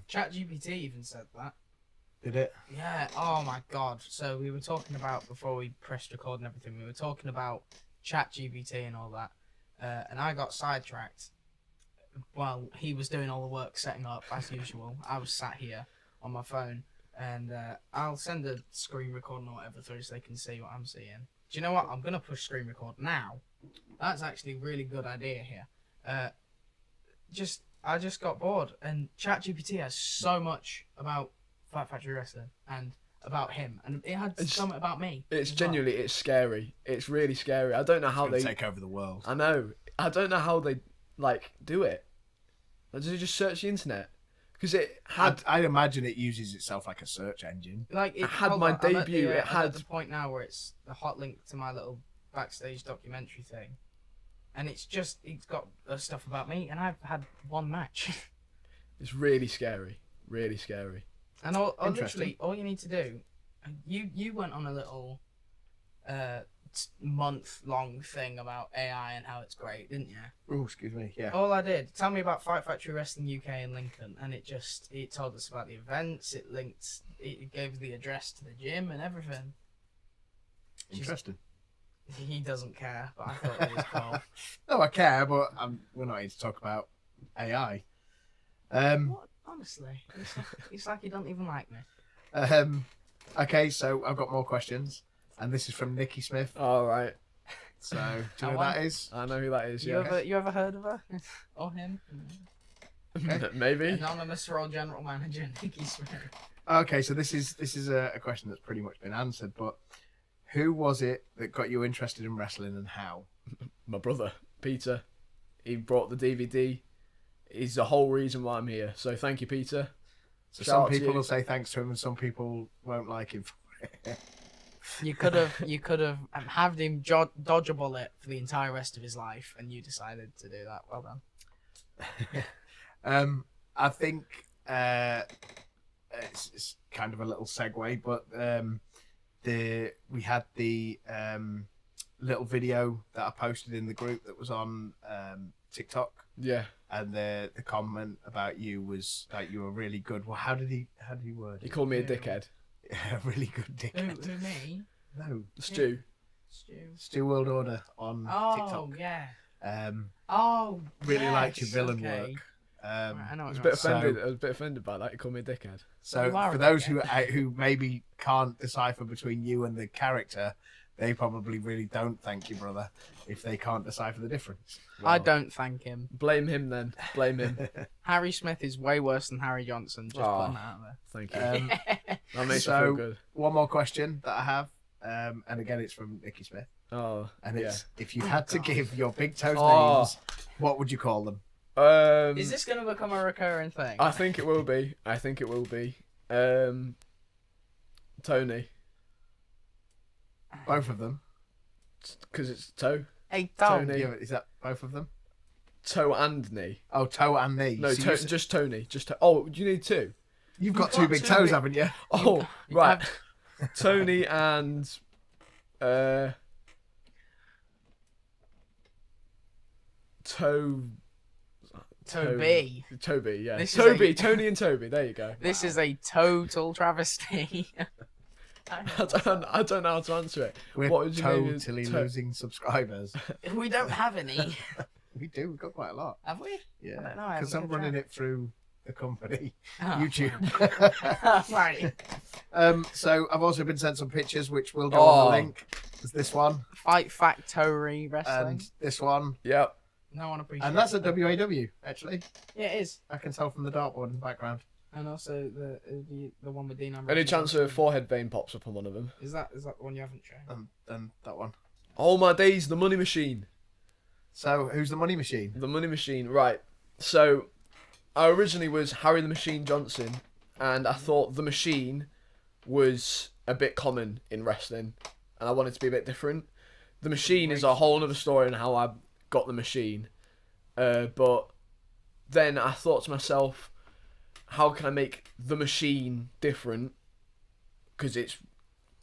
ChatGPT even said that. Did it? Yeah. Oh my God. So we were talking about, before we pressed record and everything, we were talking about ChatGPT and all that, and I got sidetracked. Well, he was doing all the work setting up as usual. I was sat here on my phone, and I'll send a screen recording or whatever through so they can see what I'm seeing. Do you know what? I'm gonna push screen record now. That's actually a really good idea here. I just got bored, and ChatGPT has so much about Fight Factory Wrestling and about him, and it had something about me. It's as genuinely, it's scary. It's really scary. I don't know how It's they gonna take over the world. I know. I don't know how they like do it. Like, does it just search the internet? Because it had. I'd imagine it uses itself like a search engine. Well. Like It had hold my on, I'm at debut, the, it I'm at had- the point now where it's the hot link to my little backstage documentary thing, and it's got stuff about me, and I've had one match. It's really scary. Really scary. And Interesting. literally, all you need to do, you went on a little month-long thing about AI and how it's great, didn't you? Oh, excuse me. Yeah. All I did, tell me about Fight Factory Wrestling UK in Lincoln, and it told us about the events, it gave the address to the gym and everything. Interesting. He doesn't care, but I thought it was cool. No, I care, but we're not here to talk about AI. What? Honestly, it's like he don't even like me. Okay, so I've got more questions, and this is from Nikki Smith. All right. So, do you know who that is? I know who that is. You Yeah. ever heard of her or him? Maybe. Anonymous Royal General Manager Nikki Smith. Okay, so this is a question that's pretty much been answered, but who was it that got you interested in wrestling and how? My brother, Peter. He brought the DVD. He's the whole reason why I'm here. So thank you, Peter. So Shout some out to people you. will say thanks to him, and some people won't like him for it. You could have had him dodge a bullet for the entire rest of his life, and you decided to do that. Well done. I think it's kind of a little segue, but we had the little video that I posted in the group that was on TikTok, Yeah. and the comment about you was that you were really good. Well, how did he word He it? called me a dickhead. A really good dickhead. Who me? No, Stu. Stu. Stu World Order on Oh TikTok. yeah. Um, Oh. really yes, liked your villain okay. work. Right, I know I was what a you're bit So- offended. I was a bit offended by that. He called me a dickhead. So You are for a those dickhead. who maybe can't decipher between you and the character, they probably really don't thank you, brother, if they can't decipher the difference. I Well, don't thank him. Blame him then. Blame him. Harry Smith is way worse than Harry Johnson. Just Aw. putting that out there. Thank you. Um, That makes me so- feel good. one more question that I have, and again, it's from Nikki Smith, Oh. and yeah. it's if you had to give your big toes Oh. names, what would you call them? Is this going to become a recurring thing? I think it will be. I think it will be. Tony. Both of them? Because it's toe. Hey, Tom. Tony. Yeah, is that both of them? Toe and knee. Oh, toe and knee. No, So just Tony. Just Oh, do you need two? you've got You've two got big two toes, big- haven't you? Oh, You right. have- Tony and Toby. Toby, yeah. This is Toby, a- Tony and Toby. There you go. This is a total travesty. I don't know how to answer it. We're What would you name it? totally losing subscribers. We don't have any, We do. We've got quite a lot. have we? Yeah, don't know, I because haven't I'm kept running it through the company, Oh, YouTube. right. So I've also been sent some pictures, which will go Oh. on the link. There's this one Fight Factory Wrestling. and this one, Yep. No one appreciates and that's a that. WAW. Actually, Yeah, it is. I can tell from the dartboard in the background. And also the one with Dean Ambrose. Any chance a forehead vein pops up on one of them? Is that the one you haven't shown? And that one. Oh my days, the money machine. So who's the money machine? The money machine, right. So, I originally was Harry the Machine Johnson, and I thought the machine was a bit common in wrestling, and I wanted to be a bit different. The machine is a whole other story on how I got the machine. But then I thought to myself, how can I make the machine different? Because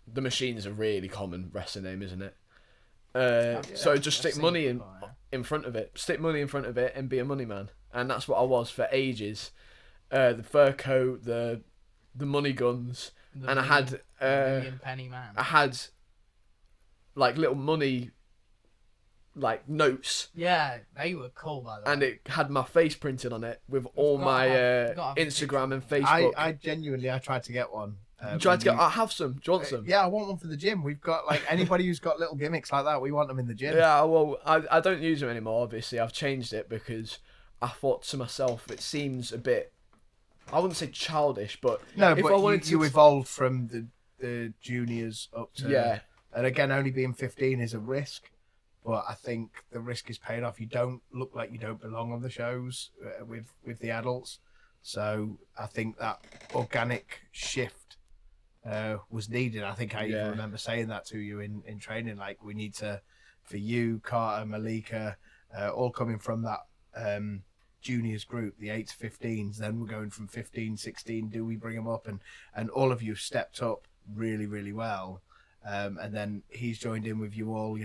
the machine is a really common wrestling name, isn't it? So just stick money in front of it. Stick money in front of it and be a money man. And that's what I was for ages. The fur coat, the money guns, and I had Million Penny Man. I had like little money like notes, Yeah, they were cool by the way. and it had my face printed on it with all gotta my have- you've gotta have a Instagram and picture. Facebook. I genuinely tried to get one. You tried to get. I have some. Do you want some? Yeah, I want one for the gym. We've got like anybody who's got little gimmicks like that. We want them in the gym. Yeah, well, I don't use them anymore. Obviously, I've changed it because I thought to myself, it seems a bit, I wouldn't say childish, but No, if but I wanted you to, evolved from the juniors up to yeah, and again, only being 15 is a risk, but I think the risk is paying off. You don't look like you don't belong on the shows with the adults, so I think that organic shift was needed. I think I even remember saying that to you in training. Like, we need to, for you, Carter, Malika, all coming from that juniors group, the 8 to 15s. Then we're going from 15, 16. Do we bring them up? And all of you stepped up really, really well. And then he's joined in with you all,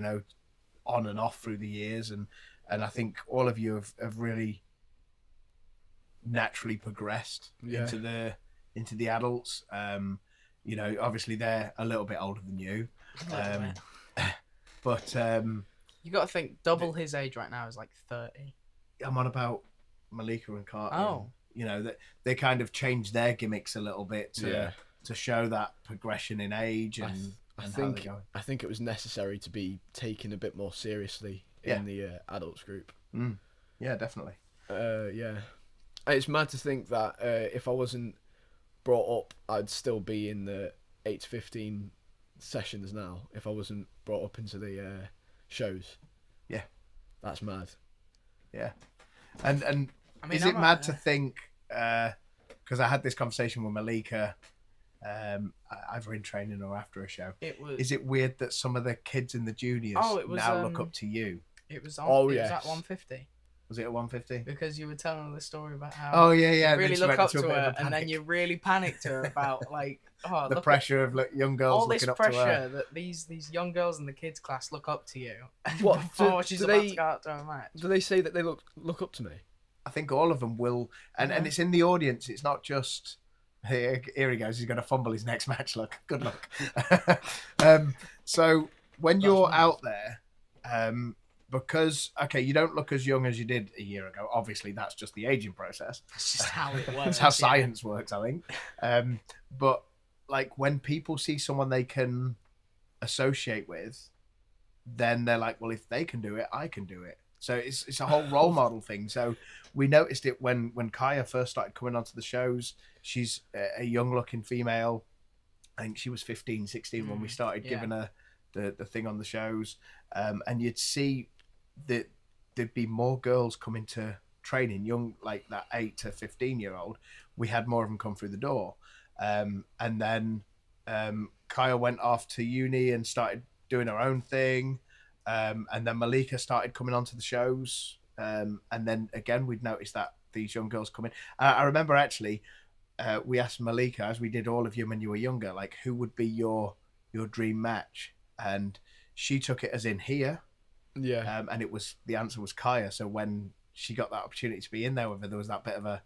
on and off through the years. And I think all of you have really naturally progressed into the adults. Obviously they're a little bit older than you. But you got to think double his age right now is like 30. I'm on about Malika and Carter. Oh. That they kind of changed their gimmicks a little bit to show that progression in age and I think it was necessary to be taken a bit more seriously in the adults group. Yeah, definitely. It's mad to think that if I wasn't brought up, I'd still be in the 8 to 15 sessions now. If I wasn't brought up into the shows, that's mad. Yeah, and I mean, is it mad to think? Because I had this conversation with Malika. Either in training or after a show. Is it weird that some of the kids in the juniors now look up to you? It was on. It was at 150. Was it at 150? Because you were telling the story about how. Oh yeah. You really look up to her, and then you really panicked her about like the pressure of young girls looking up to her. All this pressure that these young girls in the kids class look up to you. What? Before she's about to go out to a match. Do they say that they look up to me? I think all of them will, and it's in the audience. It's not just. Here he goes. He's going to fumble his next match. Look, good luck. So when you're out there, because you don't look as young as you did a year ago. Obviously, that's just the aging process. That's just how it works. That's how science works, I think. But like when people see someone they can associate with, then they're like, well, if they can do it, I can do it. So it's a whole role model thing. So we noticed it when Kaya first started coming onto the shows. She's a young looking female. I think she was 15, 16 when we started giving her the thing on the shows. And you'd see that there'd be more girls coming to training, young, like that 8 to 15-year-old. We had more of them come through the door. And then Kaya went off to uni and started doing her own thing. And then Malika started coming onto the shows. And then again, we'd noticed that these young girls come in. I remember actually, we asked Malika, as we did all of you when you were younger, like who would be your dream match? And she took it as in here. Yeah. And the answer was Kaya. So when she got that opportunity to be in there with her, there was that bit of a,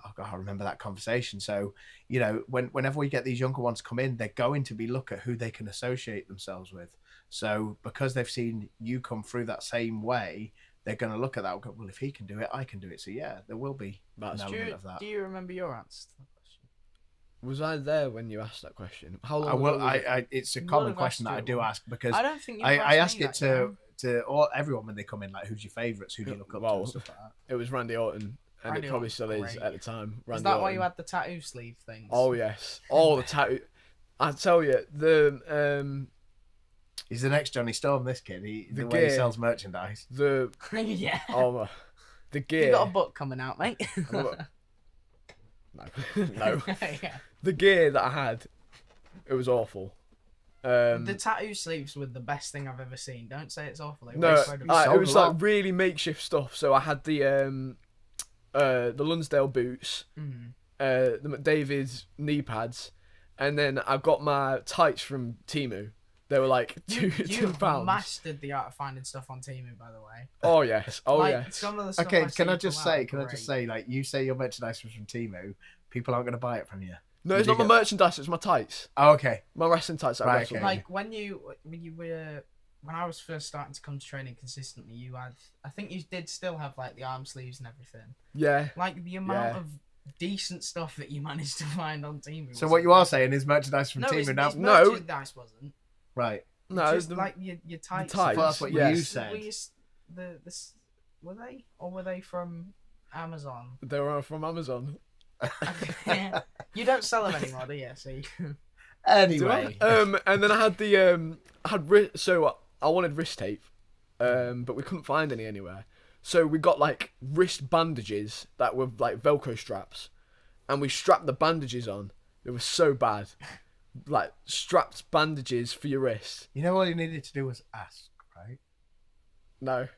oh God, I remember that conversation. So, whenever we get these younger ones come in, they're going to be look at who they can associate themselves with. So because they've seen you come through that same way, they're going to look at that and go, well, if he can do it, I can do it. So yeah, there will be an element of that. Do you remember your answer to that question? Was I there when you asked that question? How long? It's a common question that I do ask because I don't think I ask it to everyone when they come in, like who's your favourites, who do you look up to, and stuff like that. It was Randy Orton. And Randy it probably still is at the time. Is that why you had the tattoo sleeve things? Oh yes, all the tattoo. I tell you, he's the next Johnny Storm. This kid, the way he sells merchandise. Yeah. Oh, the gear. You got a book coming out, mate? No. Yeah. The gear that I had, it was awful. The tattoo sleeves were the best thing I've ever seen. Don't say it's awful. It was like really makeshift stuff. So I had the Lonsdale boots, the McDavid's knee pads, and then I got my tights from Temu. They were like £2. You mastered the art of finding stuff on Temu, by the way. Oh yes, yes. Some of the stuff okay, can I just say, like, you say your merchandise was from Temu, people aren't going to buy it from you. No, it's not my merchandise. It's my tights. Oh, okay. My wrestling tights. That I wrestled. Okay. Like when I was first starting to come to training consistently, you had, I think you did still have like the arm sleeves and everything. Yeah. Like the amount of decent stuff that you managed to find on Temu. So what you are saying is merchandise from Temu now? No, merchandise wasn't. Right. No, just like your tights. That's what you said. Were they, or were they from? Amazon. They were from Amazon. You don't sell them anymore, do you? So you can... Anyway, And then I had so I wanted wrist tape, but we couldn't find any anywhere. So we got like wrist bandages that were like Velcro straps, and we strapped the bandages on. It was so bad, like strapped bandages for your wrist. you know all you needed to do was ask, right? No.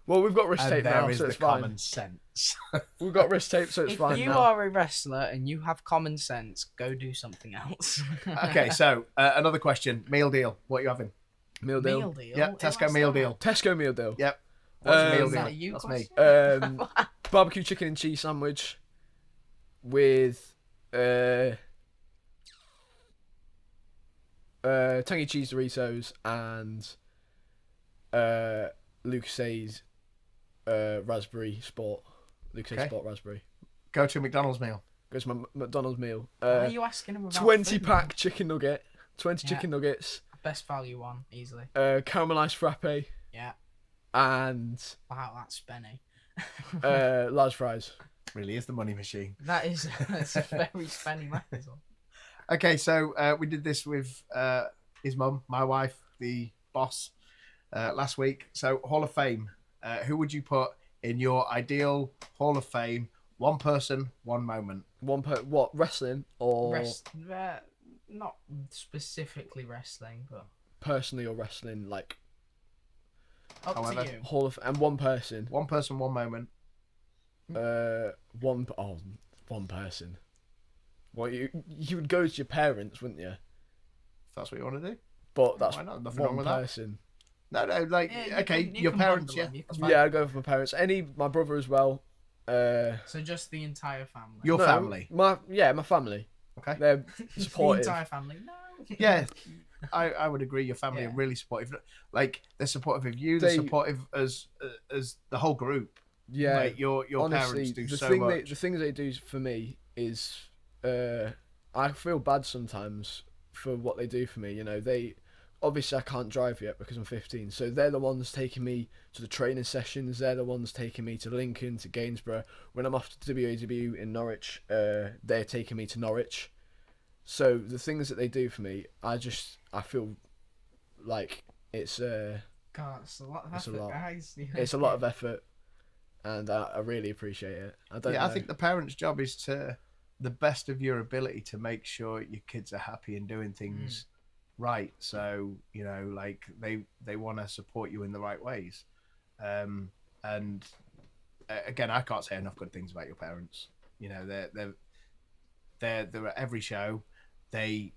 Well, we've got wrist And tape there now, is so the it's fine. common sense. We've got wrist tape, so it's If fine you now. are a wrestler and you have common sense, go do something else. Okay, so another question. Meal deal. What are you having? Meal deal. Meal deal? Yep, Who Tesco asked meal that? deal. Tesco meal deal. Yep. What's your meal Is that a deal? you That's me. question? Barbecue chicken and cheese sandwich with tangy cheese Doritos and Lucas's raspberry sport. Lucas's Okay. sport raspberry. Go to a McDonald's meal. Goes my McDonald's meal. Why are you asking him about 20 food? pack chicken nugget. 20 Yeah. chicken nuggets. Best value one, easily. Caramelized frappe. Yeah. And Wow, that's spenny. large fries. Really is the money machine. That's a very spenny man as well. Okay, so we did this with his mum, my wife, the boss, last week. So Hall of Fame. Who would you put in your ideal Hall of Fame? One person, one moment. What, wrestling or Not specifically wrestling, but personally or wrestling, like up However, to you. Hall of and one person. One person, one moment. One person. Well, you would go to your parents, wouldn't you? If that's what you want to do. But that's Why not? Nothing wrong one with that. person. No, like, Yeah, okay, you your can parents, bundle yeah. them, you can that's bundle fine. Yeah, I'd go for my parents. My brother as well. So just the entire family. Your No, family. My family. Okay. They're the supportive. entire family. No. Yeah, I would agree. Your family Yeah. are really supportive. Like, they're supportive of you. They're They- supportive as the whole group. Yeah. Like, your Honestly, parents do the so thing much. the things they do for me is I feel bad sometimes for what they do for me. You know, they obviously I can't drive yet because I'm 15, so they're the ones taking me to the training sessions. They're the ones taking me to Lincoln, to Gainsborough. When I'm off to WAW in Norwich, they're taking me to Norwich. So the things that they do for me, I feel like it's God, it's a lot of It's a effort, lot. guys. it's a lot of effort, and I really appreciate it. I don't know. I think the parents' job is to the best of your ability to make sure your kids are happy and doing things right. So, you know, like they want to support you in the right ways. And again, I can't say enough good things about your parents. You know, they're at every show. They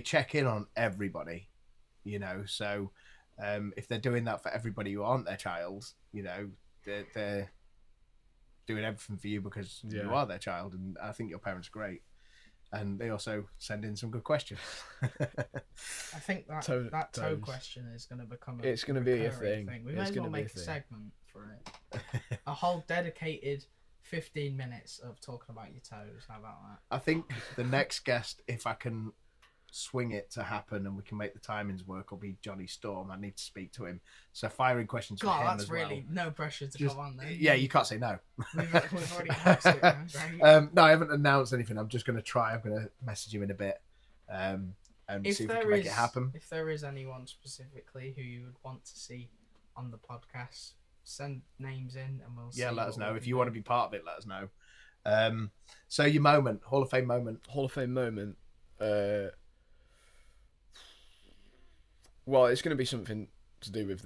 check in on everybody. You know, so if they're doing that for everybody who aren't their child, you know, they're doing everything for you because you Yeah. are their child, and I think your parents are great. And they also send in some good questions. I think that Toe- that toe toes. question is going to become a It's gonna be a recurring thing. We It's may as well gonna be a make a thing. segment for it. A whole dedicated 15 minutes of talking about your toes. How about that? I think the next guest, if I can swing it to happen and we can make the timings work, will be Johnny Storm. I need to speak to him. So firing questions for God, him that's as well. really no pressure to Just- come on there. Yeah, you can't say no. We've already announced it. Right? No, I haven't announced anything. I'm just going to try. I'm going to message him in a bit and If see if we there can make is, it happen. if there is anyone specifically who you would want to see on the podcast, send names in and we'll see. Yeah, let us what know. we If can you do. want to be part of it, let us know. So your moment, Hall of Fame moment. Hall of Fame moment. Well, it's going to be something to do with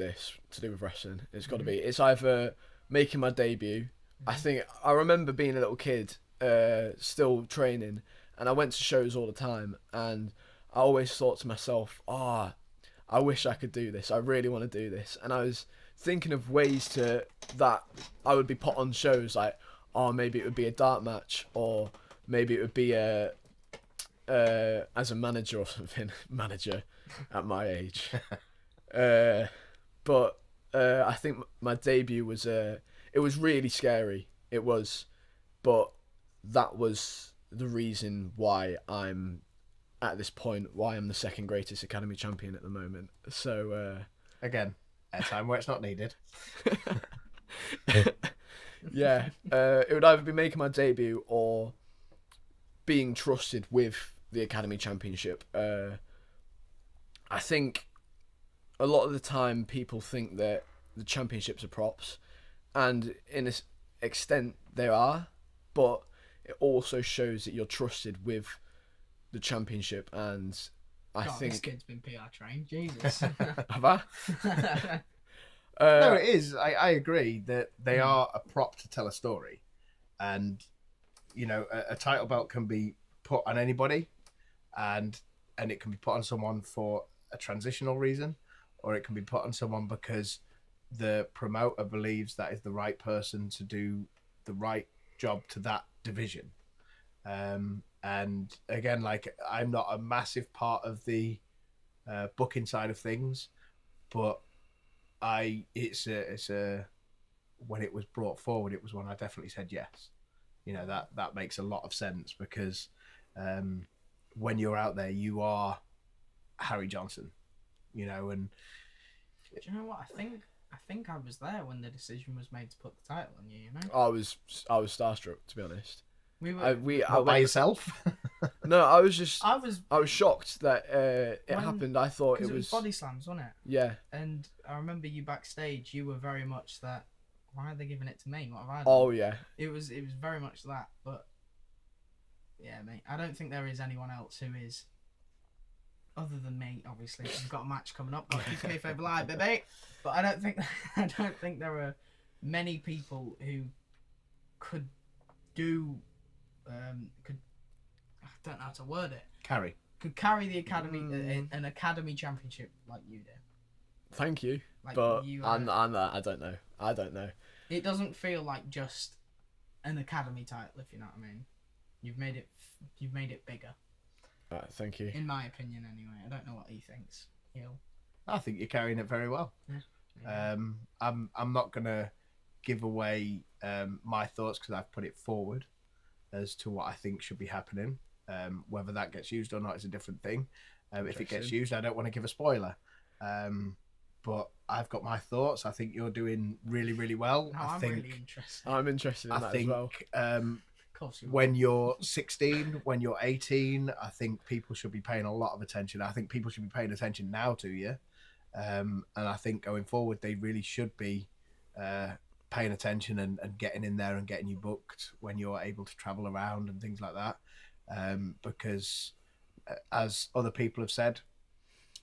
wrestling. It's got to be. It's either making my debut. I think I remember being a little kid, still training, and I went to shows all the time, and I always thought to myself, I wish I could do this. I really want to do this. And I was thinking of ways that I would be put on shows, like, maybe it would be a dart match, or maybe it would be as a manager or something. Manager at my age. But I think my debut was it was really scary. It was, but that was the reason why I'm at this point, why I'm the second greatest academy champion at the moment. So Again, airtime where it's not needed. Yeah, it would either be making my debut or being trusted with the Academy Championship. I think a lot of the time people think that the championships are props, and in an extent they are, but it also shows that you're trusted with the championship, and I God, this think kid's been PR trained. Jesus. have I? No, it is. I agree that they Hmm. are a prop to tell a story, and you know, a title belt can be put on anybody, and it can be put on someone for a transitional reason, or it can be put on someone because the promoter believes that is the right person to do the right job to that division. And again, like, I'm not a massive part of the booking side of things, but it's a when it was brought forward, it was when I definitely said yes. You know, that makes a lot of sense because when you're out there, you are Harry Johnson. You know, and Do you know what? I think I was there when the decision was made to put the title on you. You know, I was starstruck, to be honest. we were. I not by went, yourself. no, I was just I was I was shocked that it When- happened. I thought because it was body slams, wasn't it? yeah. And I remember you backstage. You were very much that. Why are they giving it to me? What have I done? Oh yeah, It was very much that. But yeah, mate, I don't think there is anyone else who is. Other than me, obviously, we've got a match coming up. Got to keep kayfabe alive, baby. But I don't think there are many people who could do could I don't know how to word it. Carry. Could carry the academy an academy championship like you do. thank you. Like But you. I don't know. I don't know. It doesn't feel like just an academy title, if you know what I mean. You've made it bigger, Thank you. in my opinion. Anyway, I don't know what he thinks. I think you're carrying it very well. Yeah. I'm not gonna give away my thoughts because I've put it forward as to what I think should be happening. Whether that gets used or not is a different thing. If it gets Interesting. used, I don't want to give a spoiler. But I've got my thoughts. I think you're doing really, really well. No, I I'm think really interested. I'm interested in I that think as well. Of course you when you're 16, when you're 18, I think people should be paying a lot of attention. I think people should be paying attention now to you. And I think going forward, they really should be paying attention and getting in there and getting you booked when you're able to travel around and things like that. Because as other people have said,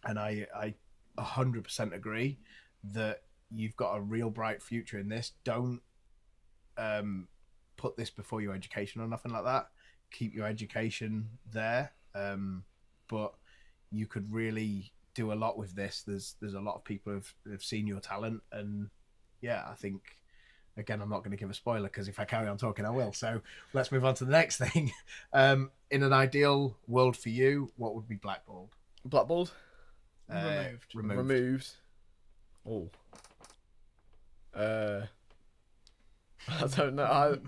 and I 100% agree, that you've got a real bright future in this. Don't put this before your education or nothing like that. Keep your education there. But you could really do a lot with this. There's a lot of people who've seen your talent, and yeah, I think, again, I'm not going to give a spoiler because if I carry on talking, I will. So let's move on to the next thing. In an ideal world for you, what would be blackballed? Blackballed? Removed. Oh. I don't know.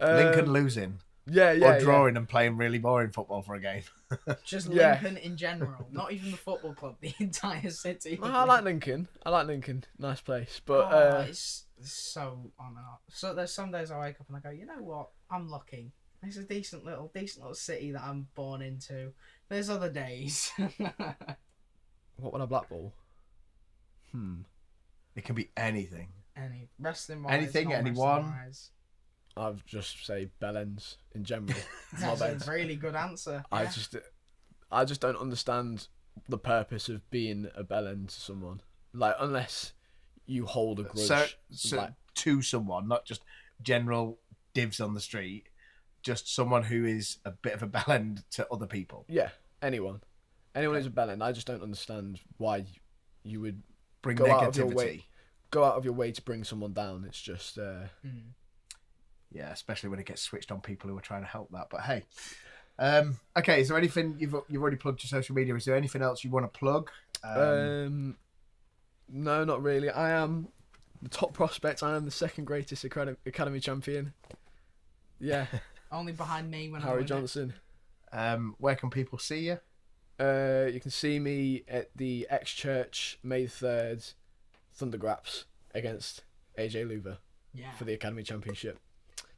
Lincoln losing Yeah, or drawing and playing really boring football for a game. Just Yeah. Lincoln in general, not even the football club, the entire city. Yeah. I like Lincoln. Nice place. But It's so on and off. So there's some days I wake up and I go, you know what? I'm lucky. It's a decent little city that I'm born into. There's other days. what would I blackball? It can be anything. Any wrestling wise, Anything, anyone. I'd just say Bellends in general. That's My a bad. really good answer. I Yeah. I just don't understand the purpose of being a bellend to someone. Like, unless you hold a grudge. So like, to someone, not just general divs on the street, just someone who is a bit of a bellend to other people. yeah, anyone who's a bellend. I just don't understand why you would Bring Go out of your negativity. way. go out of your way to bring someone down. It's just Yeah, especially when it gets switched on people who are trying to help that. But hey, okay. Is there anything you've already plugged your social media? Is there anything else you want to plug? no, not really. I am the top prospect. I am the second greatest academy champion. Yeah, Only behind me when I Harry win it. Johnson. Where can people see you? You can see me at the X Church May 3rd Thundergraps against AJ Loeve. Yeah. for the Academy Championship.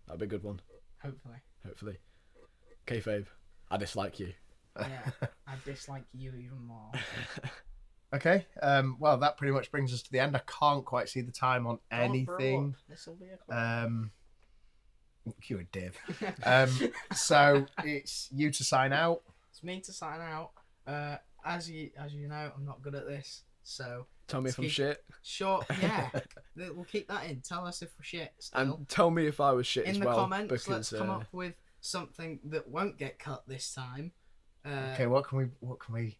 That'd be a good one. Hopefully. Kayfabe, I dislike you. Yeah. I dislike you even more. Okay. Well, that pretty much brings us to the end. I can't quite see the time on anything. This will be a club. You're a div. So it's you to sign out. It's me to sign out. As you know, I'm not good at this, so Tell me if I'm keep- shit. short. Yeah, we'll keep that in. Tell us if we're shit. Still. And tell me if I was shit as In the well. comments, because, let's come up with something that won't get cut this time. Okay, what can we?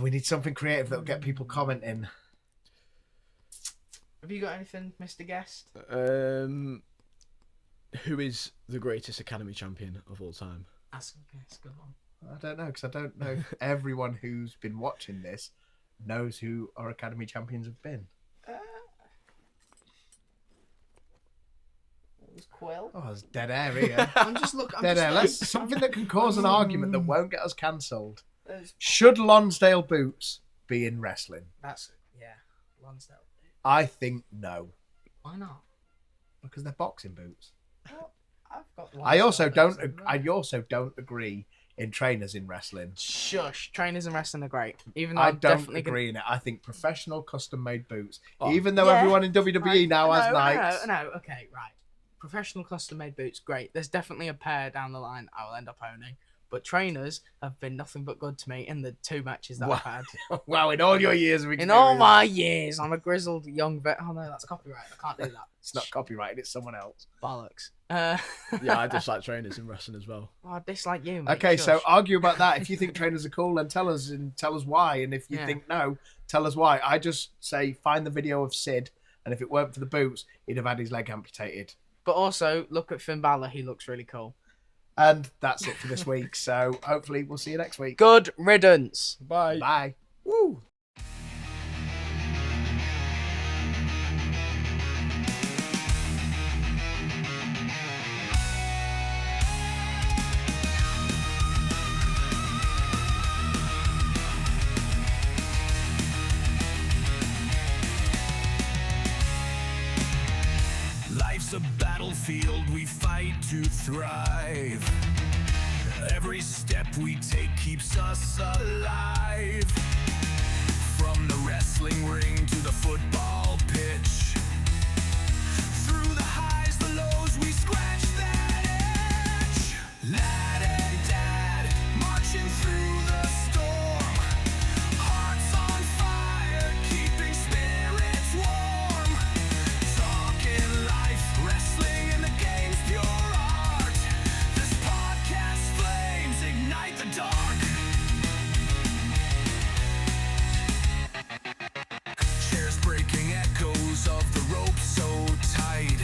We need something creative that'll get people commenting. Have you got anything, Mr. Guest? Who is the greatest Academy champion of all time? That's a good one. I don't know, because I don't know if everyone who's been watching this knows who our Academy champions have been. It was Quill. Oh, there's dead air here. I'm just looking. Dead air. Let's something that can cause an argument that won't get us cancelled. Should Lonsdale boots be in wrestling? Lonsdale. I think no, Why not? because they're boxing boots. Well, I've got. I also Lonsdale don't. boots, I also don't agree in trainers in wrestling. Shush. Trainers and wrestling are great. Even though I I'm don't definitely agree in it. I think professional custom-made boots, Oh. even though Yeah. everyone in WWE now has Nikes. No, okay, right. Professional custom-made boots, great. There's definitely a pair down the line I will end up owning. But trainers have been nothing but good to me in the 2 matches that Wow. I've had. Wow, in all your years of In experience. all my years, I'm a grizzled young vet. Oh no, that's copyright. I can't do that. It's not copyrighted, it's someone else. Bollocks. Yeah, I dislike trainers in wrestling as well. I dislike you, mate. Okay, so Shush. argue about that. If you think trainers are cool, then tell us why. And if you Yeah. think no, tell us why. I just say find the video of Sid, and if it weren't for the boots, he'd have had his leg amputated. But also, look at Finn Balor. He looks really cool. And that's it for this week. So hopefully we'll see you next week. Good riddance. Bye. Bye. Woo. Life's a battlefield we fight to thrive. Every step we take keeps us alive. From the wrestling ring to the football pitch. Through the highs, the lows, we scratch that itch. Lad and dad, marching through the storm. Hearts on fire, keeping spirits warm. Talking life, wrestling, and the game's pure art. This podcast flames ignite the dark. Chairs breaking, echoes of the rope so tight.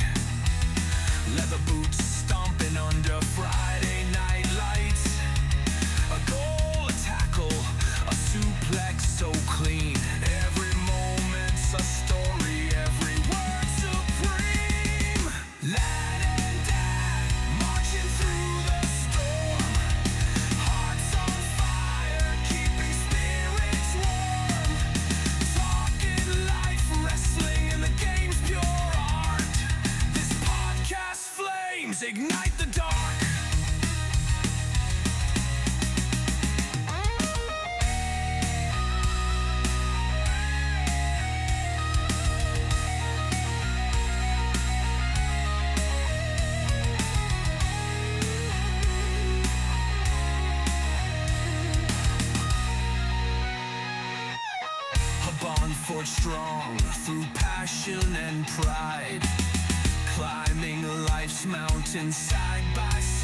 Leather boots stomping under Friday night lights. A goal, a tackle, a suplex so clean. Every moment's a story, every word supreme. Lad and dad, marching through the storm. Hearts on fire, keeping spirits warm. Talking life, wrestling, and the game's pure art. This podcast flames ignite the dark. A bond forged strong through passion and pride. Climbing life's mountain side by side.